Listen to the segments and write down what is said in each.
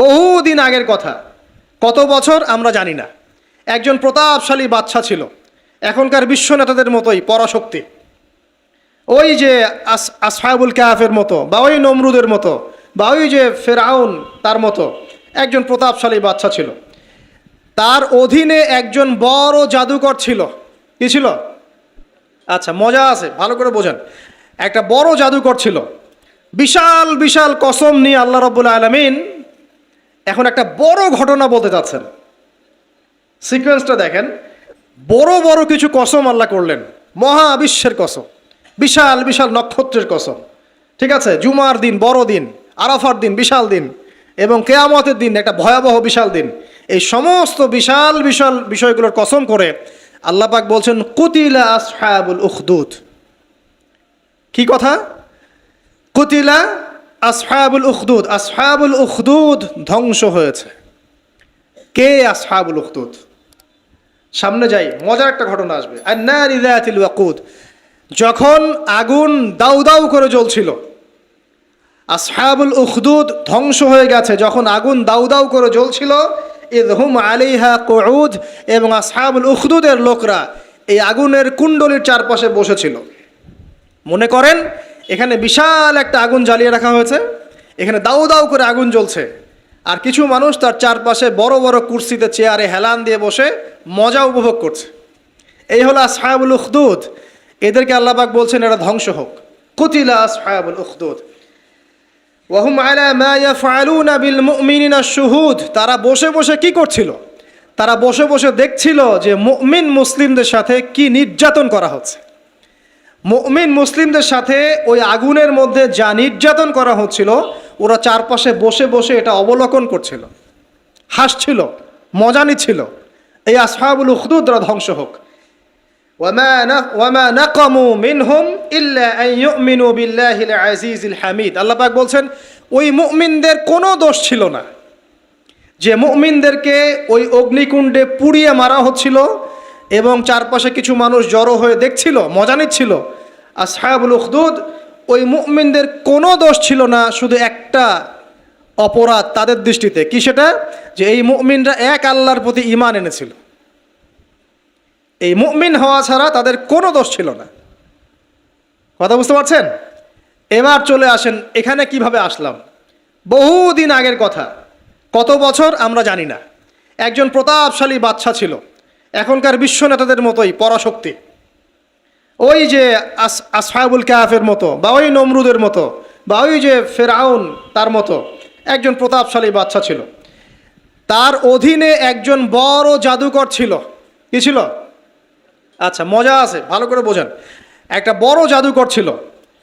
বহুদিন আগের কথা, কত বছর আমরা জানি না। একজন প্রতাপশালী বাদশা ছিল, এখনকার বিশ্ব নেতাদের মতোই পরাশক্তি। ওই যে আসহাবুল কাহাফের মতো, বা ওই নমরুদের মতো, বা ওই যে ফেরাউন তার মতো একজন প্রতাপশালী বাদশা ছিল। তার অধীনে একজন বড় জাদুকর ছিল। কি ছিল? আচ্ছা, মজা আছে, ভালো করে বোঝেন। একটা বড় জাদুকর ছিল, বিশাল বিশাল কসম নিয়ে আল্লাহ রাব্বুল আলামিন এখন একটা বড় ঘটনা বলতে চাচ্ছেন। সিকোয়েন্সটা দেখেন, বড় বড় কিছু কসম আল্লাহ করলেন, মহাবিশ্বের কসম, বিশাল বিশাল নক্ষত্রের কসম, ঠিক আছে, জুমার দিন বড় দিন, আরাফার দিন বিশাল দিন, এবং কেয়ামতের দিন একটা ভয়াবহ বিশাল দিন। এই সমস্ত বিশাল বিশাল বিষয়গুলোর কসম করে আল্লাহ পাক বলছেন কুতিলা আসহাবুল উখদুদ। কি কথা? কুতিলা আসহাবুল উখদুদ। আসহাবুল উখদুদ ধ্বংস হয়েছে। কে আসহাবুল উখদুদ? সামনে যাই, মজার একটা ঘটনা আসবে। আন-নারি যাতিল ওয়াকুদ, যখন আগুন দাউ দাউ করে জ্বলছিল, আসহাবুল উখদুদ ধ্বংস হয়ে গেছে। যখন আগুন দাউ দাউ করে জ্বলছিল, ইয হুম আলাইহা কুউদ, এবং আসহাবুল উখদুদের লোকরা এই আগুনের কুণ্ডলীর চারপাশে বসেছিল। মনে করেন এখানে বিশাল একটা আগুন জ্বালিয়ে রাখা হয়েছে, এখানে দাউ দাউ করে আগুন জ্বলছে, আর কিছু মানুষ তার চারপাশে বড় বড় কুরসিতে চেয়ারে হেলান দিয়ে বসে মজা উপভোগ করছে। এই হলো আসহাবুল উখদুদ। এদেরকে আল্লাহ পাক বলছেন এরা ধ্বংস হোক। কুতিলা আসহাবুল উখদুদ ওয়াহুম আলা মা ইয়াফআলুনা বিল মুমিনিনা শুহুদ। তারা বসে বসে কি করছিল? তারা বসে বসে দেখছিল যে মুমিন মুসলিমদের সাথে কি নির্যাতন করা হচ্ছে। মুমিন মুসলিমদের সাথে ওই আগুনের মধ্যে যা নির্যাতন করা হচ্ছিল, ওরা চারপাশে বসে বসে এটা অবলোকন করছিল, হাসছিল, মজা নিচ্ছিল। এই আসহাবুল উখদুদরা ধ্বংস হোক। ওয়ামা নাকামু মিনহুম ইল্লা আন ইউমিনু বিল্লাহিল আজিজিল হামিদ। আল্লাহ পাক বলছেন ওই মুমিনদের কোনো দোষ ছিল না, যে মুমিনদেরকে ওই অগ্নিকুণ্ডে পুড়িয়ে মারা হচ্ছিল এবং চারপাশে কিছু মানুষ জড়ো হয়ে দেখছিল, মজা নিচ্ছিল। আসহাবুল উখদুদ, ওই মুমিনদের কোনো দোষ ছিল না, শুধু একটা অপরাধ তাদের দৃষ্টিতে। কি সেটা? যে এই মুমিনরা এক আল্লাহর প্রতি ঈমান এনেছিল। এই মুমিন হওয়া ছাড়া তাদের কোনো দোষ ছিল না। কথা বুঝতে পারছেন? এবার চলে আসেন এখানে কিভাবে আসলাম। বহুদিন আগের কথা, কত বছর আমরা জানি না। একজন প্রতাপশালী বাদশা ছিল, এখনকার বিশ্ব নেতাদের মতোই পরাশক্তি। ওই যে আসহাবুল কাহাফের মতো, বা ওই নমরুদের মতো, বা ওই যে ফেরাউন তার মতো একজন প্রতাপশালী বাদশা ছিল। তার অধীনে একজন বড় জাদুকর ছিল। কি ছিল? আচ্ছা, মজা আছে, ভালো করে বোঝেন। একটা বড় জাদুকর ছিল।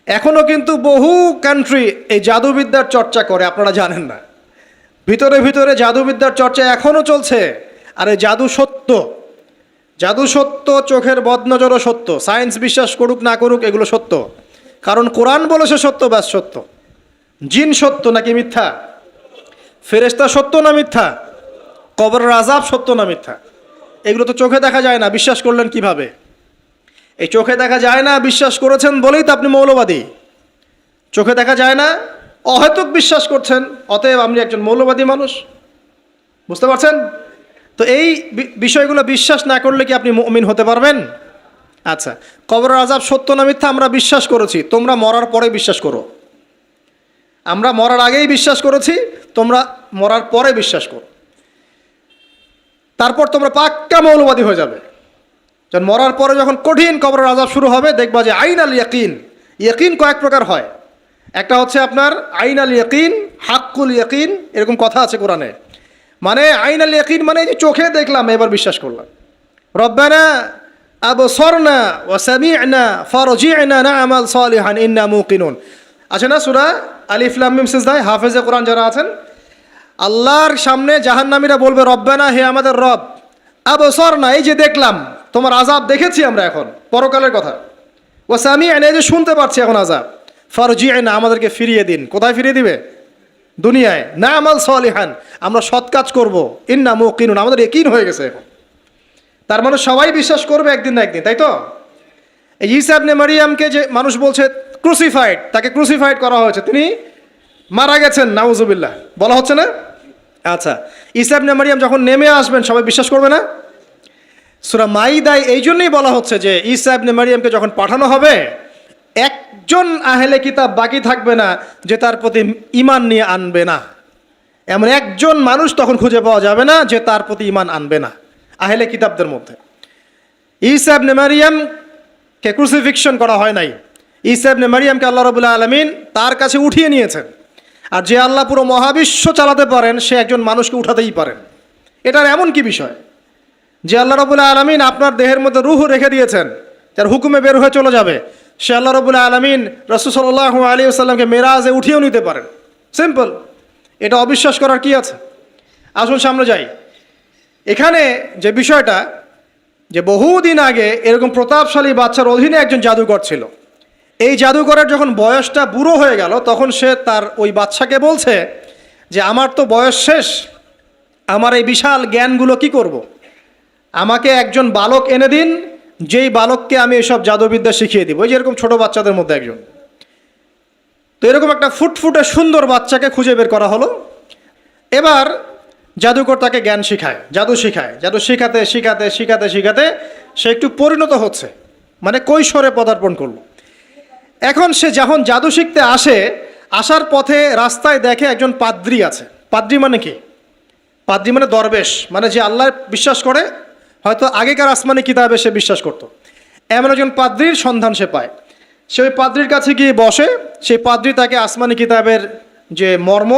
এখনও কিন্তু বহু কান্ট্রি এই জাদুবিদ্যার চর্চা করে, আপনারা জানেন না। ভিতরে ভিতরে জাদুবিদ্যার চর্চা এখনও চলছে। আর এই জাদু সত্য, জাদু সত্য, চোখের বদনজরও সত্য। সায়েন্স বিশ্বাস করুক না করুক, এগুলো সত্য। কারণ কোরআন বলেছে সত্য, ব্যাস সত্য। জিন সত্য নাকি মিথ্যা? ফেরেশতা সত্য না মিথ্যা? কবরের আযাব সত্য না মিথ্যা? এগুলো তো চোখে দেখা যায় না, বিশ্বাস করলেন কিভাবে? এই চোখে দেখা যায় না বিশ্বাস করেছেন বলেই তো আপনি মৌলবাদী। চোখে দেখা যায় না, অহেতুক বিশ্বাস করছেন, অতএব আপনি একজন মৌলবাদী মানুষ। বুঝতে পারছেন? তো এই বিষয়গুলো বিশ্বাস না করলে কি আপনি মুমিন হতে পারবেন? আচ্ছা, কবরের আযাব সত্য না মিথ্যা আমরা বিশ্বাস করেছি, তোমরা মরার পরে বিশ্বাস করো। আমরা মরার আগেই বিশ্বাস করেছি, তোমরা মরার পরে বিশ্বাস করো। তারপর তোমরা পাক্কা মৌলবাদী হয়ে যাবে। যখন মরার পরে যখন কঠিন কবরের আযাব শুরু হবে, দেখবা যে আইন আল ইয়াকিন। ইয়াকিন কয়েক প্রকার হয়। একটা হচ্ছে আপনার আইন আল ইয়াকিন, হাক্কুল ইয়াকিন, এরকম কথা আছে কোরআনে। মানে আইন আল ইয়াকিন মানে যে চোখে দেখলাম এবার বিশ্বাস করলাম। রব্বানা আবসারনা ওয়া সামি'না ফারজি'না না'মাল সালিহান ইন্না মুকিনুন। আছে না সূরা আলিফ লাম মিম সিজদা? হাফেজে কোরআন যারা আছেন, আল্লাহর সামনে জাহান্নামীরা বলবে রব্বানা, হে আমাদের রব, আবসারনা, এই যে দেখলাম, তোমার আযাব দেখেছি আমরা, এখন পরকালের কথা। ওয়া সামি'না, এই যে শুনতে পাচ্ছি এখন আযাব। ফারজি'না, আমাদেরকে ফিরিয়ে দিন। কোথায় ফিরিয়ে দিবে? দুনিয়ায়। না'মাল সালিহান, আমরা সৎ কাজ করবো। ইন্না মুকিনুন, আমাদের ইয়াকিন হয়ে গেছে এখন। তার মানে সবাই বিশ্বাস করবে একদিন না একদিন, তাই তো? এই ঈসা ইবনে মারিয়ামকে যে মানুষ বলছে ক্রুসিফাইড, তাকে ক্রুসিফাইড করা হয়েছে, তিনি মারা গেছেন, নাউজুবিল্লাহ, বলা হচ্ছে না? আচ্ছা, ঈসা ইবনে মারিয়াম যখন নেমে আসবেন সবাই বিশ্বাস করবে না? সূরা মাইদায় এই জন্যই বলা হচ্ছে যে ঈসা ইবনে মারিয়ামকে যখন পাঠানো হবে, একজন আহলে কিতাব বাকি থাকবে না যে তার প্রতি ঈমান নিয়ে আনবে না। এমন একজন মানুষ তখন খুঁজে পাওয়া যাবে না যে তার প্রতি ঈমান আনবে না আহলে কিতাবদের মধ্যে। ঈসা ইবনে মারিয়ামকে ক্রুসিফিকশন করা হয় নাই। ঈসা ইবনে মারিয়ামকে আল্লাহ রাব্বুল আলামিন তার কাছে উঠিয়ে নিয়েছেন। আর যে আল্লাহ পুরো মহাবিশ্ব চালাতে পারেন সে একজন মানুষকে উঠাতেই পারেন। এটার এমন কি বিষয় যে আল্লাহ রাব্বুল আলামিন আপনার দেহের মধ্যে রূহ রেখে দিয়েছেন, যার হুকুমে বের হয়ে চলে যাবে, সে আল্লাহ রাব্বুল আলামিন রাসূল সাল্লাল্লাহু আলাইহি ওয়াসাল্লামকে মেরাজে উঠিয়েও নিতে পারেন। সিম্পল, এটা অবিশ্বাস করার কি আছে? আসুন সামনে যাই। এখানে যে বিষয়টা, যে বহুদিন আগে এরকম প্রতাপশালী বাচ্চার অধীনে একজন জাদুকর ছিল। এই জাদুকরের যখন বয়সটা বুড়ো হয়ে গেল তখন সে তার ওই বাচ্চাকে বলছে যে আমার তো বয়স শেষ, আমার এই বিশাল জ্ঞানগুলো কি করব। আমাকে একজন বালক এনে দিন, যেই বালককে আমি এসব জাদুবিদ্যা শিখিয়ে দিব। ওই যেরকম ছোট বাচ্চাদের মধ্যে একজন। তো এরকম একটা ফুটফুটে সুন্দর বাচ্চাকে খুঁজে বের করা হলো। এবার জাদুকর তাকে জ্ঞান শিখায়, জাদু শিখায়। জাদু শিখাতে শিখাতে শিখাতে শিখাতে সে একটু পরিণত হচ্ছে, মানে কৈশোরে পদার্পণ করলো। এখন সে যখন জাদু শিখতে আসে, আসার পথে রাস্তায় দেখে একজন পাদ্রী আছে। পাদ্রী মানে কি? পাদ্রী মানে দরবেশ, মানে যে আল্লাহ বিশ্বাস করে, হয়তো আগেকার আসমানি কিতাবে সে বিশ্বাস করত। এমন একজন পাদ্রীর সন্ধান সে পায়। সে ওই পাদ্রীর কাছে গিয়ে বসে। সেই পাদ্রী তাকে আসমানি কিতাবের যে মর্ম,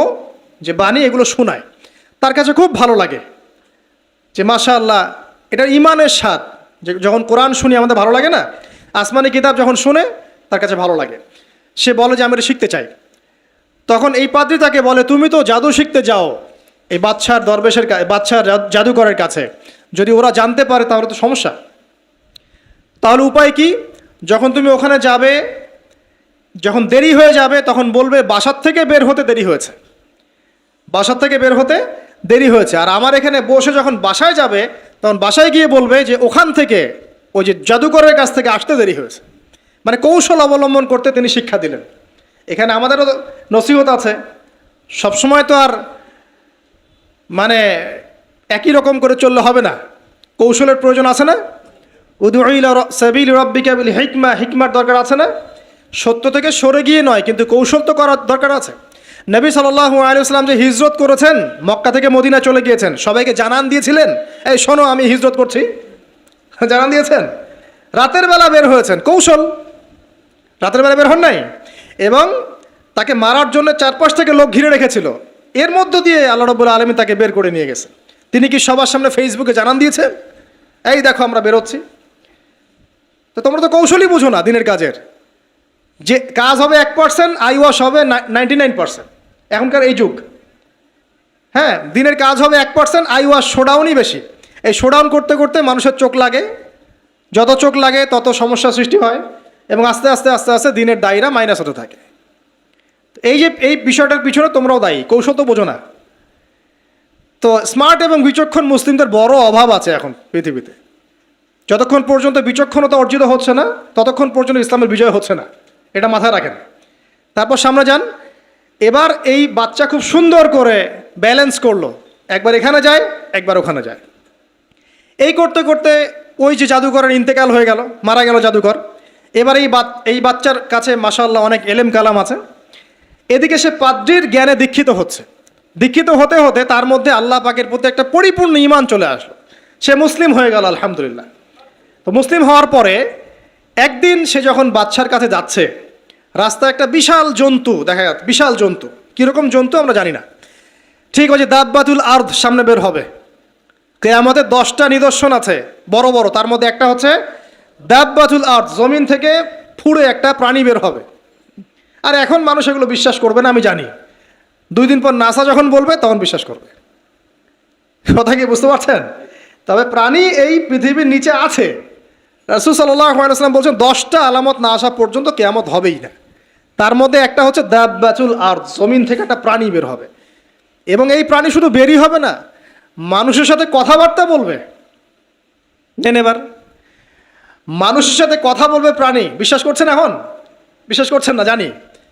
যে বাণী, এগুলো শোনায়। তার কাছে খুব ভালো লাগে যে মাশাআল্লাহ, এটা ইমানের স্বাদ। যে যখন কোরআন শুনি আমাদের ভালো লাগে না, আসমানি কিতাব যখন শুনে তার কাছে ভালো লাগে। সে বলে যে আমি এটা শিখতে চাই। তখন এই পাদ্রী তাকে বলে, তুমি তো জাদু শিখতে যাও এই বাচ্চার দরবেশের বাচ্চার জাদুকরের কাছে, যদি ওরা জানতে পারে তাহলে তো সমস্যা। তাহলে উপায় কি? যখন তুমি ওখানে যাবে, যখন দেরি হয়ে যাবে তখন বলবে বাসার থেকে বের হতে দেরি হয়েছে, বাসার থেকে বের হতে দেরি হয়েছে। আর আমার এখানে বসে যখন বাসায় যাবে তখন বাসায় গিয়ে বলবে যে ওখান থেকে, ওই যে জাদুকরের কাছ থেকে আসতে দেরি হয়েছে। মানে কৌশল অবলম্বন করতে তিনি শিক্ষা দিলেন। এখানে আমাদেরও নসিহত আছে, সবসময় তো আর মানে একই রকম করে চললে হবে না, কৌশলের প্রয়োজন আছে না? উদউ ইলা সাবিলি রাব্বিকা বিল হিকমা, হিকমার দরকার আছে না? সত্য থেকে সরে গিয়ে নয়, কিন্তু কৌশল তো করার দরকার আছে। নবী সাল্লাল্লাহু আলাইহি ওয়াসাল্লাম যে হিজরত করেছেন, মক্কা থেকে মদিনা চলে গিয়েছেন, সবাইকে জানান দিয়েছিলেন এই শোনো আমি হিজরত করছি, জানান দিয়েছেন। রাতের বেলা বের হয়েছেন, কৌশল। রাতের বেলা বের হন নাই, এবং তাকে মারার জন্য চারপাশ থেকে লোক ঘিরে রেখেছিল। এর মধ্য দিয়ে আল্লাহ রাব্বুল আলামিন তাকে বের করে নিয়ে গেছে। তিনি কি সবার সামনে ফেসবুকে জানান দিয়েছেন এই দেখো আমরা বেরোচ্ছি? তো তোমরা তো কৌশলই বুঝো না দিনের কাজের। যে কাজ হবে 1%, আইওয়াশ হবে 99%। এখনকার এই যুগ, হ্যাঁ, দিনের কাজ হবে 1%, আইওয়াশ শোডাউনই বেশি। এই শোডাউন করতে করতে মানুষের চোখ লাগে, যত চোখ লাগে তত সমস্যা সৃষ্টি হয়, এবং আস্তে আস্তে আস্তে আস্তে দিনের দায়রা মাইনাস হতে থাকে। এই যে এই বিষয়টার পিছনে তোমরাও দায়ী, কৌশল তো বোঝো না। তো স্মার্ট এবং বিচক্ষণ মুসলিমদের বড় অভাব আছে এখন পৃথিবীতে। যতক্ষণ পর্যন্ত বিচক্ষণতা অর্জিত হচ্ছে না ততক্ষণ পর্যন্ত ইসলামের বিজয় হচ্ছে না, এটা মাথায় রাখেন। তারপর সামনে যান। এবার এই বাচ্চা খুব সুন্দর করে ব্যালেন্স করলো, একবার এখানে যায় একবার ওখানে যায়। এই করতে করতে ওই যে জাদুকরের ইন্তেকাল হয়ে গেল, মারা গেল জাদুকর। এবার এই বাচ্চার কাছে মাশাআল্লাহ অনেক এলেম কালাম আছে। এদিকে সে পাদ্রীর জ্ঞানে দীক্ষিত হচ্ছে। দীক্ষিত হতে হতে তার মধ্যে আল্লাহ পাকের প্রতি একটা পরিপূর্ণ ঈমান চলে আসলো। সে মুসলিম হয়ে গেল, আলহামদুলিল্লাহ। তো মুসলিম হওয়ার পরে একদিন সে যখন বাচ্চার কাছে যাচ্ছে, রাস্তায় একটা বিশাল জন্তু দেখা যাচ্ছে। বিশাল জন্তু, কীরকম জন্তু আমরা জানি না। ঠিক ওই যে দাব্বাতুল আরদ সামনে বের হবে, কিয়ামতের 10টা নিদর্শন আছে বড় বড়, তার মধ্যে একটা হচ্ছে দাব্বাতুল আরদ, জমিন থেকে ফুঁড়ে একটা প্রাণী বের হবে। আর এখন মানুষ এগুলো বিশ্বাস করবে না আমি জানি, 2 দিন পর নাসা যখন বলবে তখন বিশ্বাস করবে। কথা কি বুঝতে পারছেন? তবে প্রাণী এই পৃথিবীর নিচে আছে। রাসূল সাল্লাল্লাহু আলাইহি ওয়াসাল্লাম বলছেন 10টা আলামত না আসা পর্যন্ত কিয়ামত হবেই না। তার মধ্যে একটা হচ্ছে দাব্বাতুল আরদ, জমিন থেকে একটা প্রাণী বের হবে। এবং এই প্রাণী শুধু বেরই হবে না, মানুষের সাথে কথাবার্তা বলবে। নেন এবার, মানুষের সাথে কথা বলবে প্রাণী। বিশ্বাস করছেন? এখন বিশ্বাস করছেন না জানি,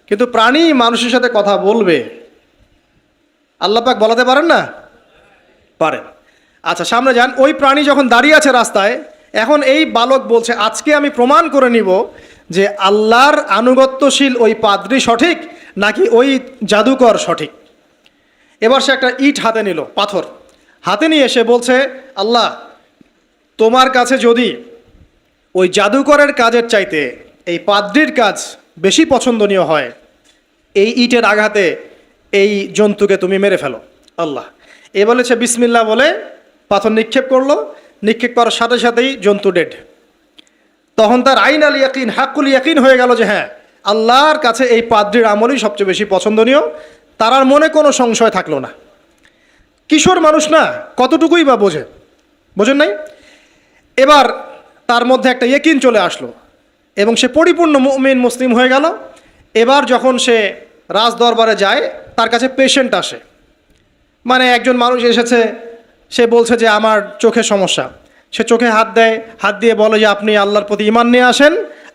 কিন্তু প্রাণী মানুষের সাথে কথা বলবে। আল্লাহ পাক বলাতে পারেন না পারেন। আচ্ছা, সামনে যান। ওই প্রাণী যখন দাঁড়িয়ে আছে রাস্তায়, এখন এই বালক বলছে আজকে আমি প্রমাণ করে নিব যে আল্লাহর আনুগত্যশীল ওই পাদ্রী সঠিক নাকি ওই জাদুকর সঠিক। এবার সে একটা ইট হাতে নিল, পাথর হাতে নিয়ে সে বলছে, আল্লাহ, তোমার কাছে যদি ওই জাদুকরের কাজের চাইতে এই পাদ্রীর কাজ বেশি পছন্দনীয় হয়, এই ইটের আঘাতে এই জন্তুকে তুমি মেরে ফেলো আল্লাহ। এ বলেছে বিসমিল্লাহ বলে পাথর নিক্ষেপ করলো, নিক্ষেপ করার সাথে সাথেই জন্তু ডেড। তখন তার আইন আল ইয়াকিন, হাক্কুল ইয়াকিন হয়ে গেল যে হ্যাঁ, আল্লাহর কাছে এই পাদ্রীর আমলই সবচেয়ে বেশি পছন্দনীয়। তার আর মনে কোনো সংশয় থাকলো না। কিশোর মানুষ না, কতটুকুই বা বোঝেন নাই। এবার তার মধ্যে একটা ইয়াকিন চলে আসলো এবং সে পরিপূর্ণ মুমিন মুসলিম হয়ে গেল। এবার যখন সে রাজ দরবারে যায়, তার কাছে পেশেন্ট আসে, মানে একজন মানুষ এসেছে, সে বলছে যে আমার চোখের সমস্যা। সে চোখে হাত দেয়, হাত দিয়ে বলে যে আপনি আল্লাহর প্রতি ঈমান নিয়ে আসেন,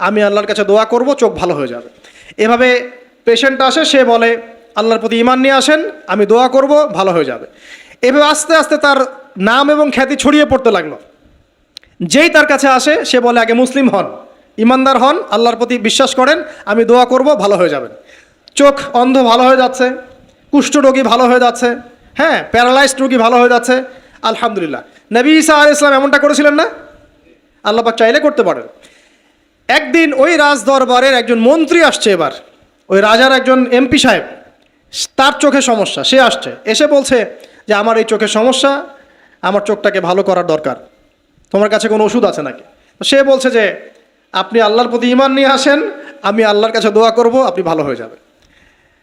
আমি আল্লাহর কাছে দোয়া করব, চোখ ভালো হয়ে যাবে। এভাবে পেশেন্ট আসে, সে বলে আল্লাহর প্রতি ঈমান নিয়ে আসেন, আমি দোয়া করব, ভালো হয়ে যাবে। এভাবে আস্তে আস্তে তার নাম এবং খ্যাতি ছড়িয়ে পড়তে লাগলো। যেই তার কাছে আসে সে বলে আগে মুসলিম হন, ইমানদার হন, আল্লাহর প্রতি বিশ্বাস করেন, আমি দোয়া করব, ভালো হয়ে যাবেন। চোখ অন্ধ ভালো হয়ে যাচ্ছে, কুষ্ঠরোগী ভালো হয়ে যাচ্ছে, হ্যাঁ, প্যারালাইজড রোগী ভালো হয়ে যাচ্ছে, আলহামদুলিল্লাহ। নবী ঈসা আলাইহিস সালাম এমনটা করেছিলেন না? আল্লাহ পাক চাইলে করতে পারেন। একদিন ওই রাজ দরবারের একজন মন্ত্রী আসছে, এবার ওই রাজার একজন এমপি সাহেব, তার চোখে সমস্যা, সে আসছে, এসে বলছে যে আমার এই চোখের সমস্যা, আমার চোখটাকে ভালো করার দরকার, তোমার কাছে কোনো ওষুধ আছে নাকি? সে বলছে যে আপনি আল্লাহর প্রতি ঈমান নিয়ে আসেন, আমি আল্লাহর কাছে দোয়া করব, আপনি ভালো হয়ে যাবে।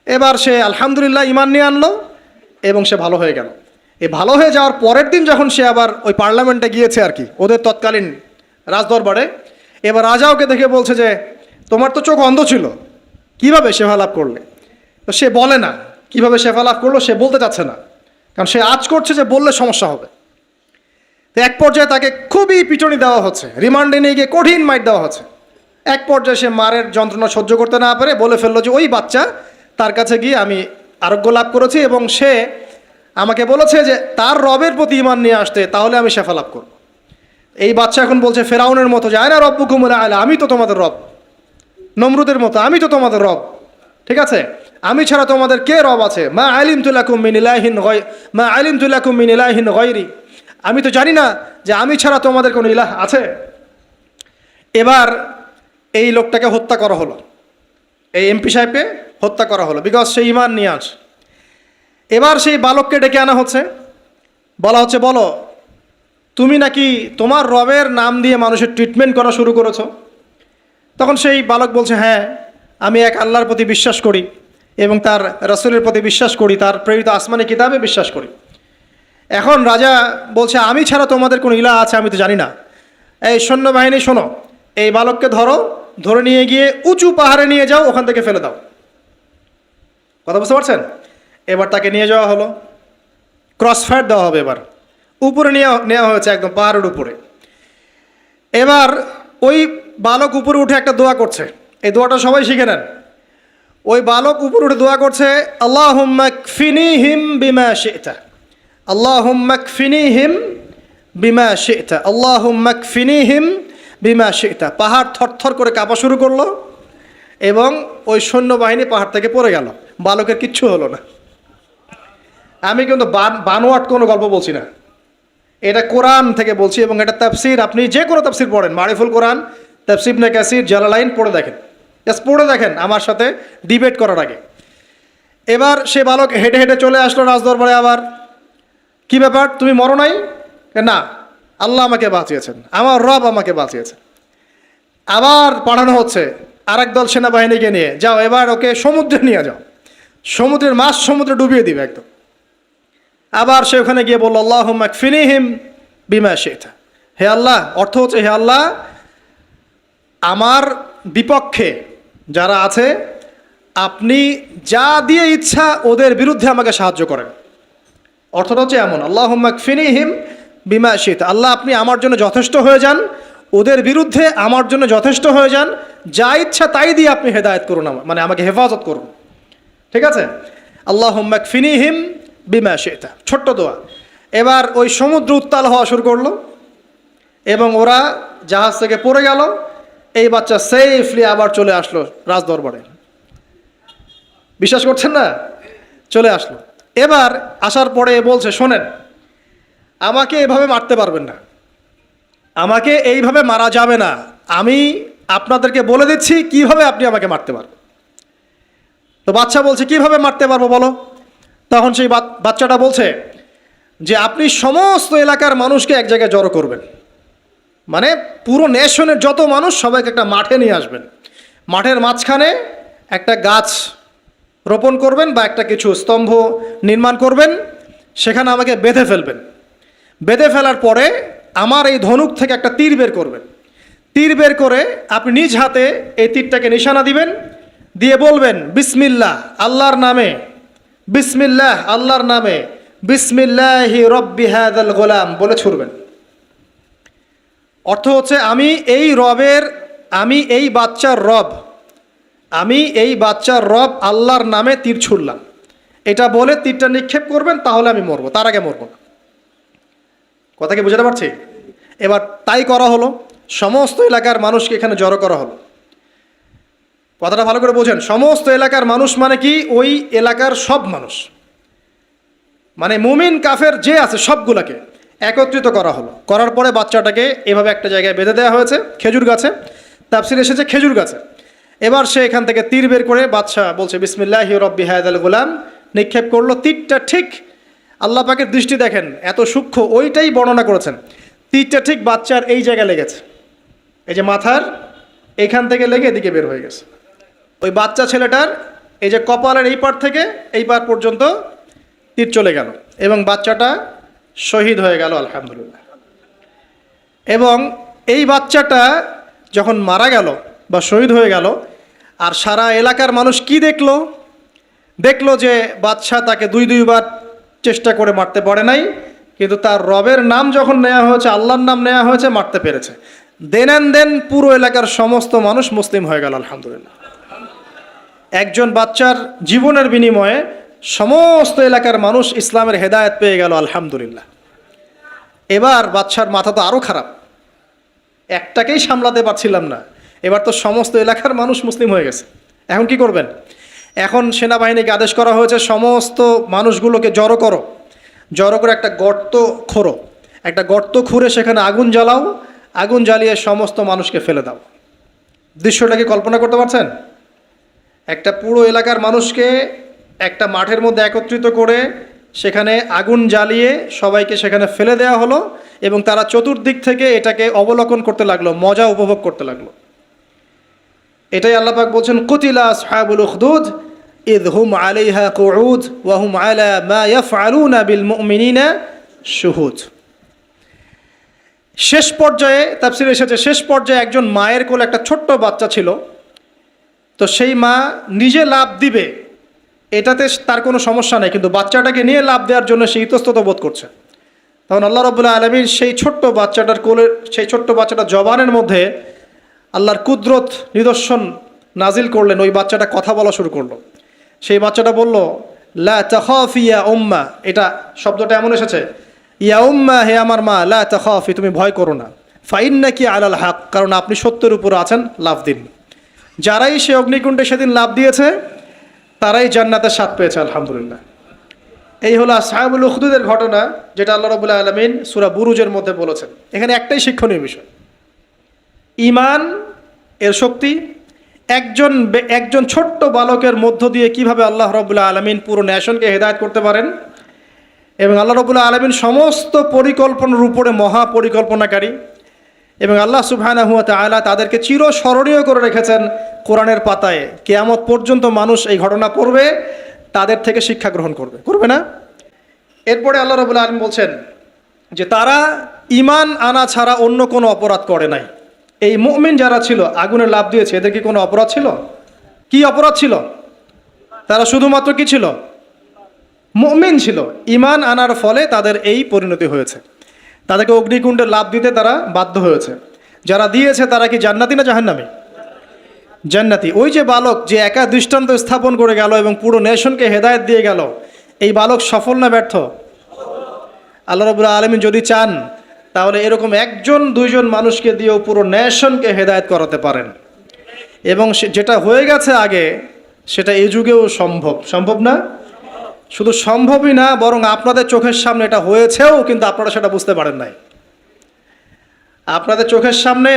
এবার সে আলহামদুলিল্লাহ ঈমান নিয়ে আনলো এবং সে ভালো হয়ে গেল। এই ভালো হয়ে যাওয়ার পরের দিন যখন সে আবার ওই পার্লামেন্টে গিয়েছে আর কি, ওদের তৎকালীন রাজদরবারে, এবার রাজা ওকে দেখে বলছে যে তোমার তো চোখ অন্ধ ছিল, কিভাবে শেফা লাভ করলে? তো সে বলে না কিভাবে শেফা লাভ করলো, সে বলতে চাচ্ছে না, কারণ সে আজ করছে যে বললে সমস্যা হবে। তো এক পর্যায়ে তাকে খুবই পিটুনি দেওয়া হচ্ছে, রিমান্ডে নিয়ে গিয়ে কঠিন মাইট দেওয়া হচ্ছে। এক পর্যায়ে সে মারের যন্ত্রণা সহ্য করতে না পারে বলে ফেললো যে ওই বাচ্চা, তার কাছে গিয়ে আমি আরোগ্য লাভ করেছি এবং সে আমাকে বলেছে যে তার রবের প্রতি ঈমান নিয়ে আসতে, তাহলে আমি শেফা লাভ করব। এই বাচ্চা এখন বলছে ফেরাউনের মতো যে আয়না রব্বুকুমুল আ'লা, আমি তো তোমাদের রব। নমরুদের মতো, আমি তো তোমাদের রব, ঠিক আছে, আমি ছাড়া তোমাদের কে রব আছে? মা আলিমতু লাকুম মিন ইলাহিন গায়রি, আমি তো জানি না যে আমি ছাড়া তোমাদের কোনো ইলাহ আছে। এবার এই লোকটাকে হত্যা করা হলো, এই এমপি সাহেবকে হত্যা করা হলো, বিকজ সে ঈমান নিয়ে আসে। এবার সেই বালককে ডেকে আনা হচ্ছে, বলা হচ্ছে বলো তুমি নাকি তোমার রবের নাম দিয়ে মানুষের ট্রিটমেন্ট করা শুরু করেছো? তখন সেই বালক বলছে হ্যাঁ, আমি এক আল্লাহর প্রতি বিশ্বাস করি এবং তার রাসূলের প্রতি বিশ্বাস করি, তার প্রেরিত আসমানি কিতাবে বিশ্বাস করি। এখন রাজা বলছে আমি ছাড়া তোমাদের কোনো ইলাহ আছে আমি তো জানি না। এই সৈন্যবাহিনী শোনো, এই বালককে ধরে নিয়ে গিয়ে উঁচু পাহাড়ে নিয়ে যাও, ওখান থেকে ফেলে দাও। কথা বুঝতে পারছেন? এবার তাকে নিয়ে যাওয়া হলো, ক্রস ফায়ার দেওয়া হবে, এবার উপরে নেওয়া হয়েছে, একদম পাহাড়ের উপরে। এবার ওই বালক উপরে উঠে একটা দোয়া করছে, এই দোয়াটা সবাই শিখে নেন। ওই বালক উপরে উঠে দোয়া করছে আল্লাহুম্মা কফিনিহিম বিমা শি'তা, আল্লাহুম্মা কফিনিহিম বিমা শি'তা, আল্লাহুম্মা কফিনিহিম বিমা শি'তা। পাহাড় থরথর করে কাঁপা শুরু করলো এবং ওই সৈন্যবাহিনী পাহাড় থেকে পড়ে গেল, বালকের কিচ্ছু হলো না। আমি কিন্তু বানোয়াট কোনো গল্প বলছি না, এটা কোরআন থেকে বলছি এবং এটা তাফসির, আপনি যে কোনো তাফসির পড়েন, মারিফুল কোরআন, তাফসির ইবনে কাসির, জালালাইন পড়ে দেখেন, পড়ে দেখেন আমার সাথে ডিবেট করার আগে। এবার সে বালক হেঁটে হেঁটে চলে আসলো রাজদরবারে। আবার কি ব্যাপার, তুমি মরো নাই? না, আল্লাহ আমাকে বাঁচিয়েছেন, আমার রব আমাকে বাঁচিয়েছেন। আবার পাঠানো হচ্ছে আরেক দল সেনাবাহিনীকে নিয়ে, যাও এবার ওকে সমুদ্রে নিয়ে যাও, সমুদ্রের মাছ সমুদ্রে ডুবিয়ে দিবে একদম। আবার সে ওখানে গিয়ে বলল আল্লাহুম্মা কফিনিহিম বিমা শি'তা, হে আল্লাহ, অর্থ হচ্ছে হে আল্লাহ, আমার বিপক্ষে যারা আছে আপনি যা দিয়ে ইচ্ছা ওদের বিরুদ্ধে আমাকে সাহায্য করেন। অর্থটা হচ্ছে এমন, আল্লাহুম্মা কফিনিহিম বিমা শি'তা, আল্লাহ আপনি আমার জন্য যথেষ্ট হয়ে যান, ওদের বিরুদ্ধে আমার জন্য যথেষ্ট হয়ে যান, যা ইচ্ছা তাই দিয়ে আপনি হেদায়েত করুন, মানে আমাকে হেফাজত করুন, ঠিক আছে? আল্লাহুম্মা কফিনিহিম বিমা শি'তা, ছোট্ট দোয়া। এবার ওই সমুদ্র উত্তাল হওয়া শুরু করলো এবং ওরা জাহাজ থেকে পড়ে গেল। এই বাচ্চা সেফলি আবার চলে আসলো রাজদরবারে। বিশ্বাস করছেন না? চলে আসলো। এবার আসার পরে বলছে, শোনেন, আমাকে এভাবে মারতে পারবেন না, আমাকে এইভাবে মারা যাবে না, আমি আপনাদেরকে বলে দিচ্ছি কিভাবে আপনি আমাকে মারতে পারবেন। তো বাচ্চা বলছে, কিভাবে মারতে পারবো বলো। তখন সেই বাচ্চাটা বলছে যে আপনি সমস্ত এলাকার মানুষকে এক জায়গায় জড়ো করবেন, মানে পুরো নেশনের যত মানুষ সবাইকে একটা মাঠে নিয়ে আসবেন, মাঠের মাঝখানে একটা গাছ রোপণ করবেন বা একটা কিছু স্তম্ভ নির্মাণ করবেন, সেখানে আমাকে বেঁধে ফেলবেন। বেঁধে ফেলার পরে আমার এই ধনুক থেকে একটা তীর বের করবেন। তীর বের করে আপনি নিজ হাতে এই তীরটাকে নিশানা দিবেন, দিয়ে বলবেন বিসমিল্লাহ আল্লাহর নামে, বিসমিল্লাহ আল্লাহর নামে, বিসমিল্লাহি রব্বি হাযাল গোলাম বলে ছুড়বেন। অর্থ হচ্ছে আমি এই বাচ্চার রব, আমি এই বাচ্চার রব আল্লাহর নামে তীর ছুড়লাম, এটা বলে তীরটা নিক্ষেপ করবেন, তাহলে আমি মরবো, তার আগে মরবো না। কথা কি বুঝতে পারছি? এবার তাই করা হলো, সমস্ত এলাকার মানুষকে এখানে জড়ো করা হলো। কথাটা ভালো করে বোঝেন, সমস্ত এলাকার মানুষ মানে কি? ওই এলাকার সব মানুষ, মানে মুমিন কাফের যে আছে সবগুলাকে একত্রিত করা হলো। করার পরে বাচ্চাটাকে এভাবে একটা জায়গায় বেঁধে দেওয়া হয়েছে, খেজুর গাছে, তাফসিরে এসেছে খেজুর গাছে। এবার সে এখান থেকে তীর বের করে, বাচ্চা বলছে বিসমিল্লাহি রব্বি হাযাল গোলাম, নিক্ষেপ করলো। তীরটা ঠিক, আল্লাহ পাকের দৃষ্টি দেখেন এত সূক্ষ্ম, ওইটাই বর্ণনা করেছেন। তীরটা ঠিক বাচ্চার এই জায়গায় লেগেছে, এই যে মাথার এইখান থেকে লেগে এদিকে বের হয়ে গেছে। ওই বাচ্চা ছেলেটার এই যে কপালের এই পার থেকে এই পার পর্যন্ত তীর চলে গেল এবং বাচ্চাটা শহীদ হয়ে গেল, আলহামদুলিল্লাহ। এবং এই বাচ্চাটা যখন মারা গেল বা শহীদ হয়ে গেল, আর সারা এলাকার মানুষ কি দেখলো? দেখলো যে বাচ্চা তাকে দুইবার চেষ্টা করে মারতে পারে নাই, কিন্তু তার রবের নাম যখন নেওয়া হয়েছে, আল্লাহর নাম নেওয়া হয়েছে, মারতে পেরেছে। দেন পুরো এলাকার সমস্ত মানুষ মুসলিম হয়ে গেল, আলহামদুলিল্লাহ। একজন বাচ্চার জীবনের বিনিময়ে সমস্ত এলাকার মানুষ ইসলামের হেদায়েত পেয়ে গেল, আলহামদুলিল্লাহ। এবার বাচ্চার মাথা তো আরও খারাপ, একটাকেই সামলাতে পারছিলাম না, এবার তো সমস্ত এলাকার মানুষ মুসলিম হয়ে গেছে। এখন কি করবেন? এখন সেনাবাহিনীকে আদেশ করা হয়েছে সমস্ত মানুষগুলোকে জড়ো করো, জড়ো করে একটা গর্ত খোঁড়ো, একটা গর্ত খুঁড়ে সেখানে আগুন জ্বালাও, আগুন জ্বালিয়ে সমস্ত মানুষকে ফেলে দাও। দৃশ্যটা কি কল্পনা করতে পারছেন? একটা পুরো এলাকার মানুষকে একটা মাঠের মধ্যে একত্রিত করে সেখানে আগুন জ্বালিয়ে সবাইকে সেখানে ফেলে দেওয়া হলো এবং তারা চতুর্দিক থেকে এটাকে অবলোকন করতে লাগলো, মজা উপভোগ করতে লাগলো। এটাই আল্লাহ পাক বলছেন, কুতিলা আসহাবুল উখদুদ ইয হুম আলাইহা কুউদ ওয়া হুম আলা মা ইয়াফআলুনা বিল মুমিনিনা শুহুদ। শেষ পর্যায়ে তাফসীরে এসেছে, শেষ পর্যায়ে একজন মায়ের কোলে একটা ছোট্ট বাচ্চা ছিল। তো সেই মা নিজে লাফ দিবে এটাতে তার কোনো সমস্যা নেই, কিন্তু বাচ্চাটাকে নিয়ে লাফ দেওয়ার জন্য সে ইতস্তত বোধ করছে। তখন আল্লাহ রাব্বুল আলামিন সেই ছোট্ট বাচ্চাটার কোলে, সেই ছোট্ট বাচ্চাটার জবানের মধ্যে আল্লাহর কুদরত নিদর্শন নাজিল করলেন। ওই বাচ্চাটা কথা বলা শুরু করলো। সেই বাচ্চাটা বলল, লা তাখাফি ইয়া উম্মা, এটা শব্দটা এমন এসেছে, ইয়া উম্মা, হে আমার মা, লা তাখাফি, তুমি ভয় করো না, ফাইন্নাকি আলাল হক, কারণ আপনি সত্যের উপর আছেন, লাফ দিন। যারাই সে অগ্নিকুণ্ডে সেদিন লাফ দিয়েছে তারাই জান্নাতের স্বাদ পেয়েছে, আলহামদুলিল্লাহ। এই হলো আসহাবুল উখদুদের ঘটনা, যেটা আল্লাহ রাব্বুল আলামিন সূরা বুরুজের মধ্যে বলেছেন। এখানে একটাই শিক্ষণীয় বিষয়, ঈমান এর শক্তি। একজন ছোট্ট বালকের মধ্য দিয়ে কিভাবে আল্লাহ রাব্বুল আলামিন পুরো নেশনকে হেদায়েত করতে পারেন, এবং আল্লাহ রাব্বুল আলামিন সমস্ত পরিকল্পনার উপরে মহা পরিকল্পনাকারী, এবং আল্লাহ সুবহানাহু ওয়া তাআলা তাদেরকে চিরস্মরণীয় করে রেখেছেন কোরআনের পাতায়। কিয়ামত পর্যন্ত মানুষ এই ঘটনা পড়বে, তাদের থেকে শিক্ষা গ্রহণ করবে না? এরপরে আল্লাহ রাব্বুল আলামিন বলছেন যে তারা ঈমান আনা ছাড়া অন্য কোনো অপরাধ করে নাই। এই মুমিন যারা ছিল, আগুনে লাফ দিয়েছে, এদের কি কোনো অপরাধ ছিল? কি অপরাধ ছিল? তারা শুধুমাত্র কি ছিল? মুমিন ছিল। ঈমান আনার ফলে তাদের এই পরিণতি হয়েছে, তাদেরকে অগ্নিকুণ্ডে লাফ দিতে তারা বাধ্য হয়েছে। যারা দিয়েছে তারা কি জান্নাতি না জাহান্নামী? জান্নাতি। ওই যে বালক যে একা দৃষ্টান্ত স্থাপন করে গেল এবং পুরো নেশনকে হেদায়েত দিয়ে গেল, এই বালক সফল না ব্যর্থ? আল্লাহ রাব্বুল আলামিন যদি চান তাহলে এরকম একজন দুইজন মানুষকে দিয়েও পুরো নেশনকে হেদায়েত করাতে পারেন। এবং যেটা হয়ে গেছে আগে সেটা এই যুগেও সম্ভব। সম্ভব না? শুধু সম্ভবই না, বরং আপনাদের চোখের সামনে এটা হয়েছেও, কিন্তু আপনারা সেটা বুঝতে পারেন নাই। আপনাদের চোখের সামনে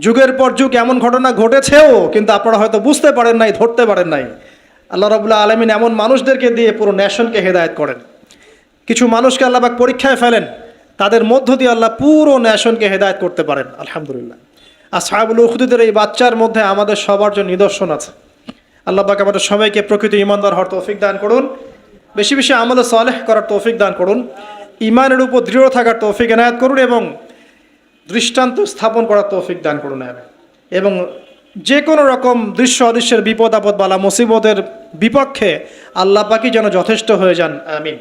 যুগের পর যুগ এমন ঘটনা ঘটেছেও, কিন্তু আপনারা হয়তো বুঝতে পারেন নাই, ধরতে পারেন নাই। আল্লাহ রাব্বুল আলামিন এমন মানুষদেরকে দিয়ে পুরো নেশনকে হেদায়েত করেন। কিছু মানুষকে আল্লাহ পাক পরীক্ষায় ফেলেন, তাদের মধ্য দিয়ে আল্লাহ পুরো নেশনকে হেদায়েত করতে পারেন। আলহামদুলিল্লাহ। আসহাবুল উখদুদের এই বাচ্চার মধ্যে আমাদের সবার জন্য নিদর্শন আছে। আল্লাহ পাক আমাদের সবাইকে প্রকৃত ঈমানদার হওয়ার তৌফিক দান করুন, বেশি বেশি আমলে সালেহ করার তৌফিক দান করুন, ঈমানের উপর দৃঢ় থাকার তৌফিক এনায়েত করুন, এবং দৃষ্টান্ত স্থাপন করার তৌফিক দান করুন। এবং যে কোনো রকম দৃশ্য অদৃশ্যের বিপদ আপদ বালা মুসিবতের বিপক্ষে আল্লাহ পাকই যেন যথেষ্ট হয়ে যান। আমিন।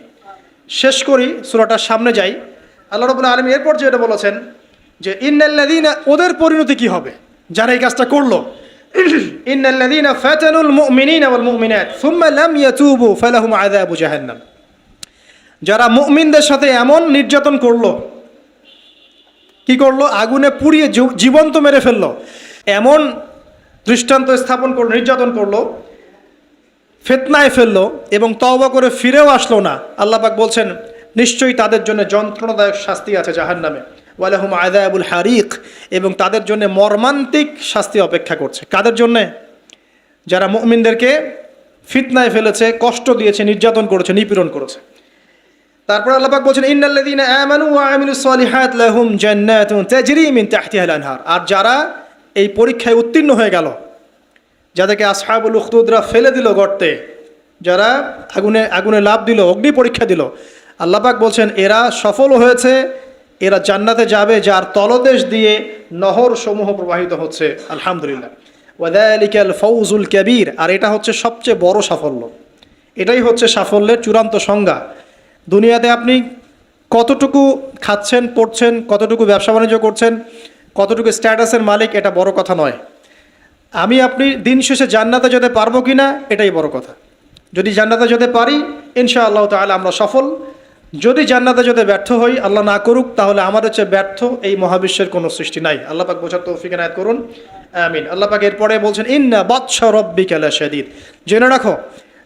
শেষ করি, সূরাটার সামনে যাই। আল্লাহ রাব্বুল আলামিন এরপর যেটা বলেছেন যে ইন্নাল্লাযীনা, ওদের পরিণতি কি হবে যারা এই কাজটা করলো। ইন্নাল্লাযীনা ফাতানুল মুমিনিনা ওয়াল মুমিনাত সুম্মা লাম ইয়াতুবু ফালাহুম আযাবু জাহান্নাম। যারা মুমিনদের সাথে এমন নির্যাতন করলো, কি করলো? আগুনে পুড়িয়ে জীবন্ত মেরে ফেললো, এমন দৃষ্টান্ত স্থাপন করলো, নির্যাতন করলো, ফিতনায় ফেললো, এবং তওবা করে ফিরেও আসলো না। আল্লাহ পাক বলছেন নিশ্চয়ই তাদের জন্য যন্ত্রণাদায়ক শাস্তি আছে জাহান্নামে। ওয়ালাহুম আযাবুল হারিক, এবং তাদের জন্য মর্মান্তিক শাস্তি অপেক্ষা করছে। কাদের জন্যে? যারা মুমিনদেরকে ফিতনায় ফেলেছে, কষ্ট দিয়েছে, নির্যাতন করেছে, নিপীড়ন করেছে। তারপর আল্লাহ পাক বলছেন ইন্নাল্লাযীনা আমানু ওয়া আমিলুস সালিহাত লাহুম জান্নাতুন তাজরি মিন তাহতিহাল আনহার। আর যারা এই পরীক্ষায় উত্তীর্ণ হয়ে গেল, যাদেরকে আসহাবুল উখদুদরা ফেলে দিল গর্তে, যারা আগুনে লাফ দিল, অগ্নি পরীক্ষা দিল, আল্লাহ পাক বলছেন এরা সফল হয়েছে, এরা জান্নাতে যাবে যার তলদেশ দিয়ে নহর সমূহ প্রবাহিত হচ্ছে। আলহামদুলিল্লাহ। ওয়াযালিকাল ফাউজুল কাবীর। আর এটা হচ্ছে সবচেয়ে বড় সাফল্য। এটাই হচ্ছে সাফল্যের চূড়ান্ত সংজ্ঞা। দুনিয়াতে আপনি কতটুকু খাচ্ছেন, পড়ছেন, কতটুকু ব্যবসা বাণিজ্য করছেন, কতটুকু স্ট্যাটাসের মালিক, এটা বড় কথা নয়। আপনি দিন শেষে জান্নাতে যেতে পারবো কি না, এটাই বড় কথা। যদি জান্নাতে যেতে পারি ইনশাআল্লাহ তাআলা আমরা সফল। যদি জান্নাতে যেতে ব্যর্থ হই, আল্লাহ না করুক, তাহলে আমাদের চেয়ে ব্যর্থ এই মহাবিশ্বের কোনো সৃষ্টি নাই। আল্লাহ পাক বোঝার তৌফিক এনায়েত করুন। আমিন। আল্লাহ পাক এরপরে বলছেন ইন্না বাতশা রাব্বিকা লাশাদীদ। জেনে রাখো,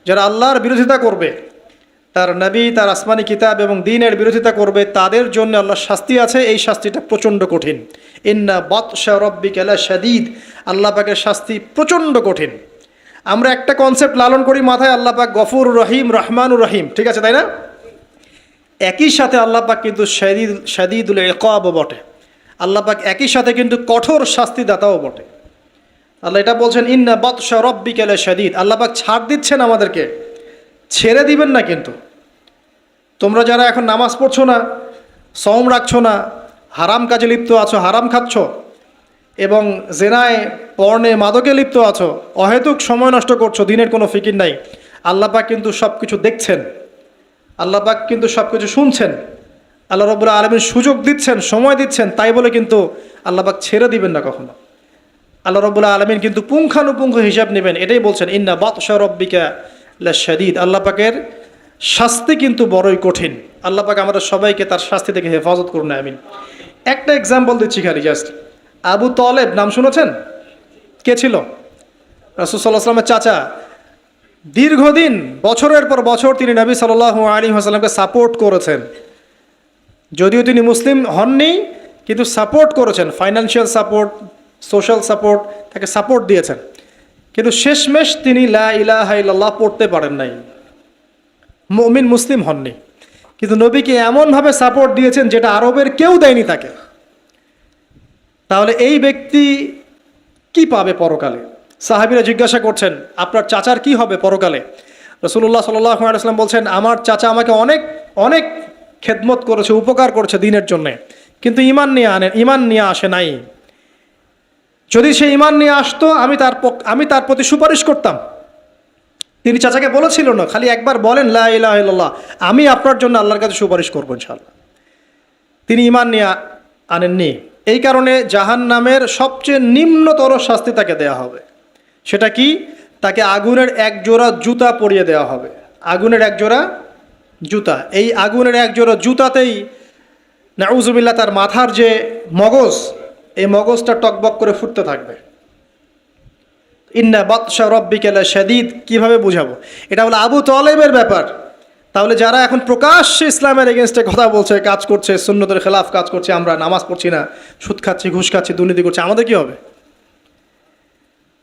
যারা আল্লাহর বিরোধিতা করবে, তার নবী, তার আসমানি কিতাব এবং দ্বীনের বিরোধিতা করবে, তাদের জন্য আল্লাহর শাস্তি আছে। এই শাস্তিটা প্রচণ্ড কঠিন। ইন্না বাতশা রাব্বিকা লাশাদীদ। আল্লাহ পাকের শাস্তি প্রচণ্ড কঠিন। আমরা একটা কনসেপ্ট লালন করি মাথায়, আল্লাহ পাক গফুর রহিম, রহমানুর রহিম, ঠিক আছে, তাই না? একই সাথে আল্লাহ পাক কিন্তু শাদীদুল ইকাবও বটে। আল্লাহ পাক একই সাথে কিন্তু কঠোর শাস্তিদাতাও বটে। আল্লাহ এটা বলছেন ইন্না বাতশা রাব্বিকা লাশাদীদ। আল্লাহ পাক ছাড় দিচ্ছেন আমাদেরকে, ছেড়ে দিবেন না। কিন্তু তোমরা যারা এখন নামাজ পড়ছো না, সওম রাখছো না, হারাম কাজে লিপ্ত আছো, হারাম খাচ্ছ, এবং জেনায়, পর্নে, মাদকে লিপ্ত আছো, অহেতুক সময় নষ্ট করছো, দিনের কোনো ফিকির নাই, আল্লাহ পাক কিন্তু সব কিছু দেখছেন। আল্লাহ পাক কিন্তু সব কিছু শুনছেন। আল্লাহ রাব্বুল আলামিন সুযোগ দিচ্ছেন, সময় দিচ্ছেন, তাই বলে কিন্তু আল্লাহ পাক ছেড়ে দিবেন না কখনো। আল্লাহ রাব্বুল আলামিন কিন্তু পুঙ্খানুপুঙ্খ হিসাব নেবেন। এটাই বলছেন ইন্না বাতশা রাব্বিকা লাশাদীদ। আল্লাহ পাকের শাস্তি কিন্তু বড়ই কঠিন। আল্লাহ পাক আমাদের সবাইকে তার শাস্তি থেকে হেফাজত করুন। আমিন। একটা এক্সাম্পল দিচ্ছি খালি, জাস্ট। আবু তালেব নাম শুনেছেন? কে ছিল? রাসূল সাল্লাল্লাহু আলাইহি ওয়াসাল্লামের চাচা। দীর্ঘদিন, বছরের পর বছর তিনি নবী সাল্লাল্লাহু আলাইহি ওয়াসাল্লামকে সাপোর্ট করেছেন। যদিও তিনি মুসলিম হননি, কিন্তু সাপোর্ট করেছেন, ফাইন্যান্সিয়াল সাপোর্ট, সোশ্যাল সাপোর্ট, তাকে সাপোর্ট দিয়েছেন। কিন্তু শেষমেশ তিনি লা ইলাহা ইল্লাল্লাহ পড়তে পারেন নাই, মুমিন মুসলিম হননি। কিন্তু নবীকে এমনভাবে সাপোর্ট দিয়েছেন যেটা আরবের কেউ দেয়নি তাকে। তাহলে এই ব্যক্তি কি পাবে পরকালে? সাহাবীরা জিজ্ঞাসা করছেন আপনার চাচার কি হবে পরকালে? রাসূলুল্লাহ সাল্লাল্লাহু আলাইহি ওয়াসাল্লাম বলছেন আমার চাচা আমাকে অনেক অনেক খেদমত করেছে, উপকার করেছে দ্বীনের জন্যে, কিন্তু ঈমান নিয়ে আসে নাই। যদি সে ঈমান নিয়ে আসতো আমি তার প্রতি সুপারিশ করতাম। তিনি চাচাকে বলেছিল না, খালি একবার বলেন লা ইলাহা ইল্লাল্লাহ, আমি আপনার জন্য আল্লাহর কাছে সুপারিশ করবো ইনশাআল্লাহ। তিনি ঈমান নিয়ে আনেননি। এই কারণে জাহান্নামের সবচেয়ে নিম্নতর শাস্তি তাকে দেয়া হবে। সেটা কি? তাকে আগুনের এক জোড়া জুতা পরিয়ে দেওয়া হবে। আগুনের এক জোড়া জুতা, এই আগুনের এক জোড়া জুতাতেই নাউজুবিল্লাহ তার মাথার যে মগজ, এই মগজটা টকবক করে ফুটতে থাকবে। ইন্না বাতশা রব্বিকা লাশাদীদ, কিভাবে বুঝাবো? এটা হলো আবু তালেবের ব্যাপার। তাহলে যারা এখন প্রকাশ্যে ইসলামের এগেনস্টে কথা বলছে, কাজ করছে, সুন্নতের খেলাফ কাজ করছে, আমরা নামাজ পড়ছি না, সুদ খাচ্ছি, ঘুষ খাচ্ছি, দুর্নীতি করছি, আমাদের কি হবে?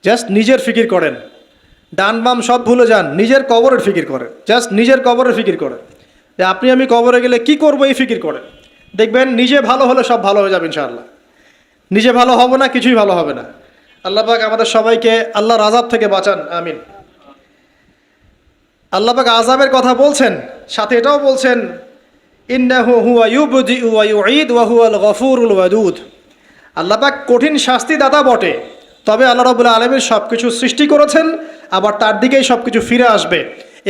জাস্ট নিজের ফিকির করেন, ডান বাম সব ভুলে যান, নিজের কবরের ফিকির করেন, জাস্ট নিজের কবরের ফিকির করেন যে আপনি আমি কবরে গেলে কি করবো, এই ফিকির করেন। দেখবেন নিজে ভালো হলে সব ভালো হয়ে যাবে ইনশাআল্লাহ। নিজে ভালো হব না, কিছুই ভালো হবে না। আল্লাহ পাক আমাদের সবাইকে আল্লাহর আযাব থেকে বাঁচান, আমিন। আল্লাহ পাক আযাবের কথা বলছেন, সাথে এটাও বলছেন ইন্নাহু হুয়া ইউবদিউ ওয়া ইউঈদ ওয়া হুয়াল গফুরুল ওয়াদুদ। আল্লাহ পাক কঠিন শাস্তিদাতা বটে, তবে আল্লাহ রাব্বুল আলামিন সব কিছু সৃষ্টি করেছেন, আবার তার দিকেই সব কিছু ফিরে আসবে,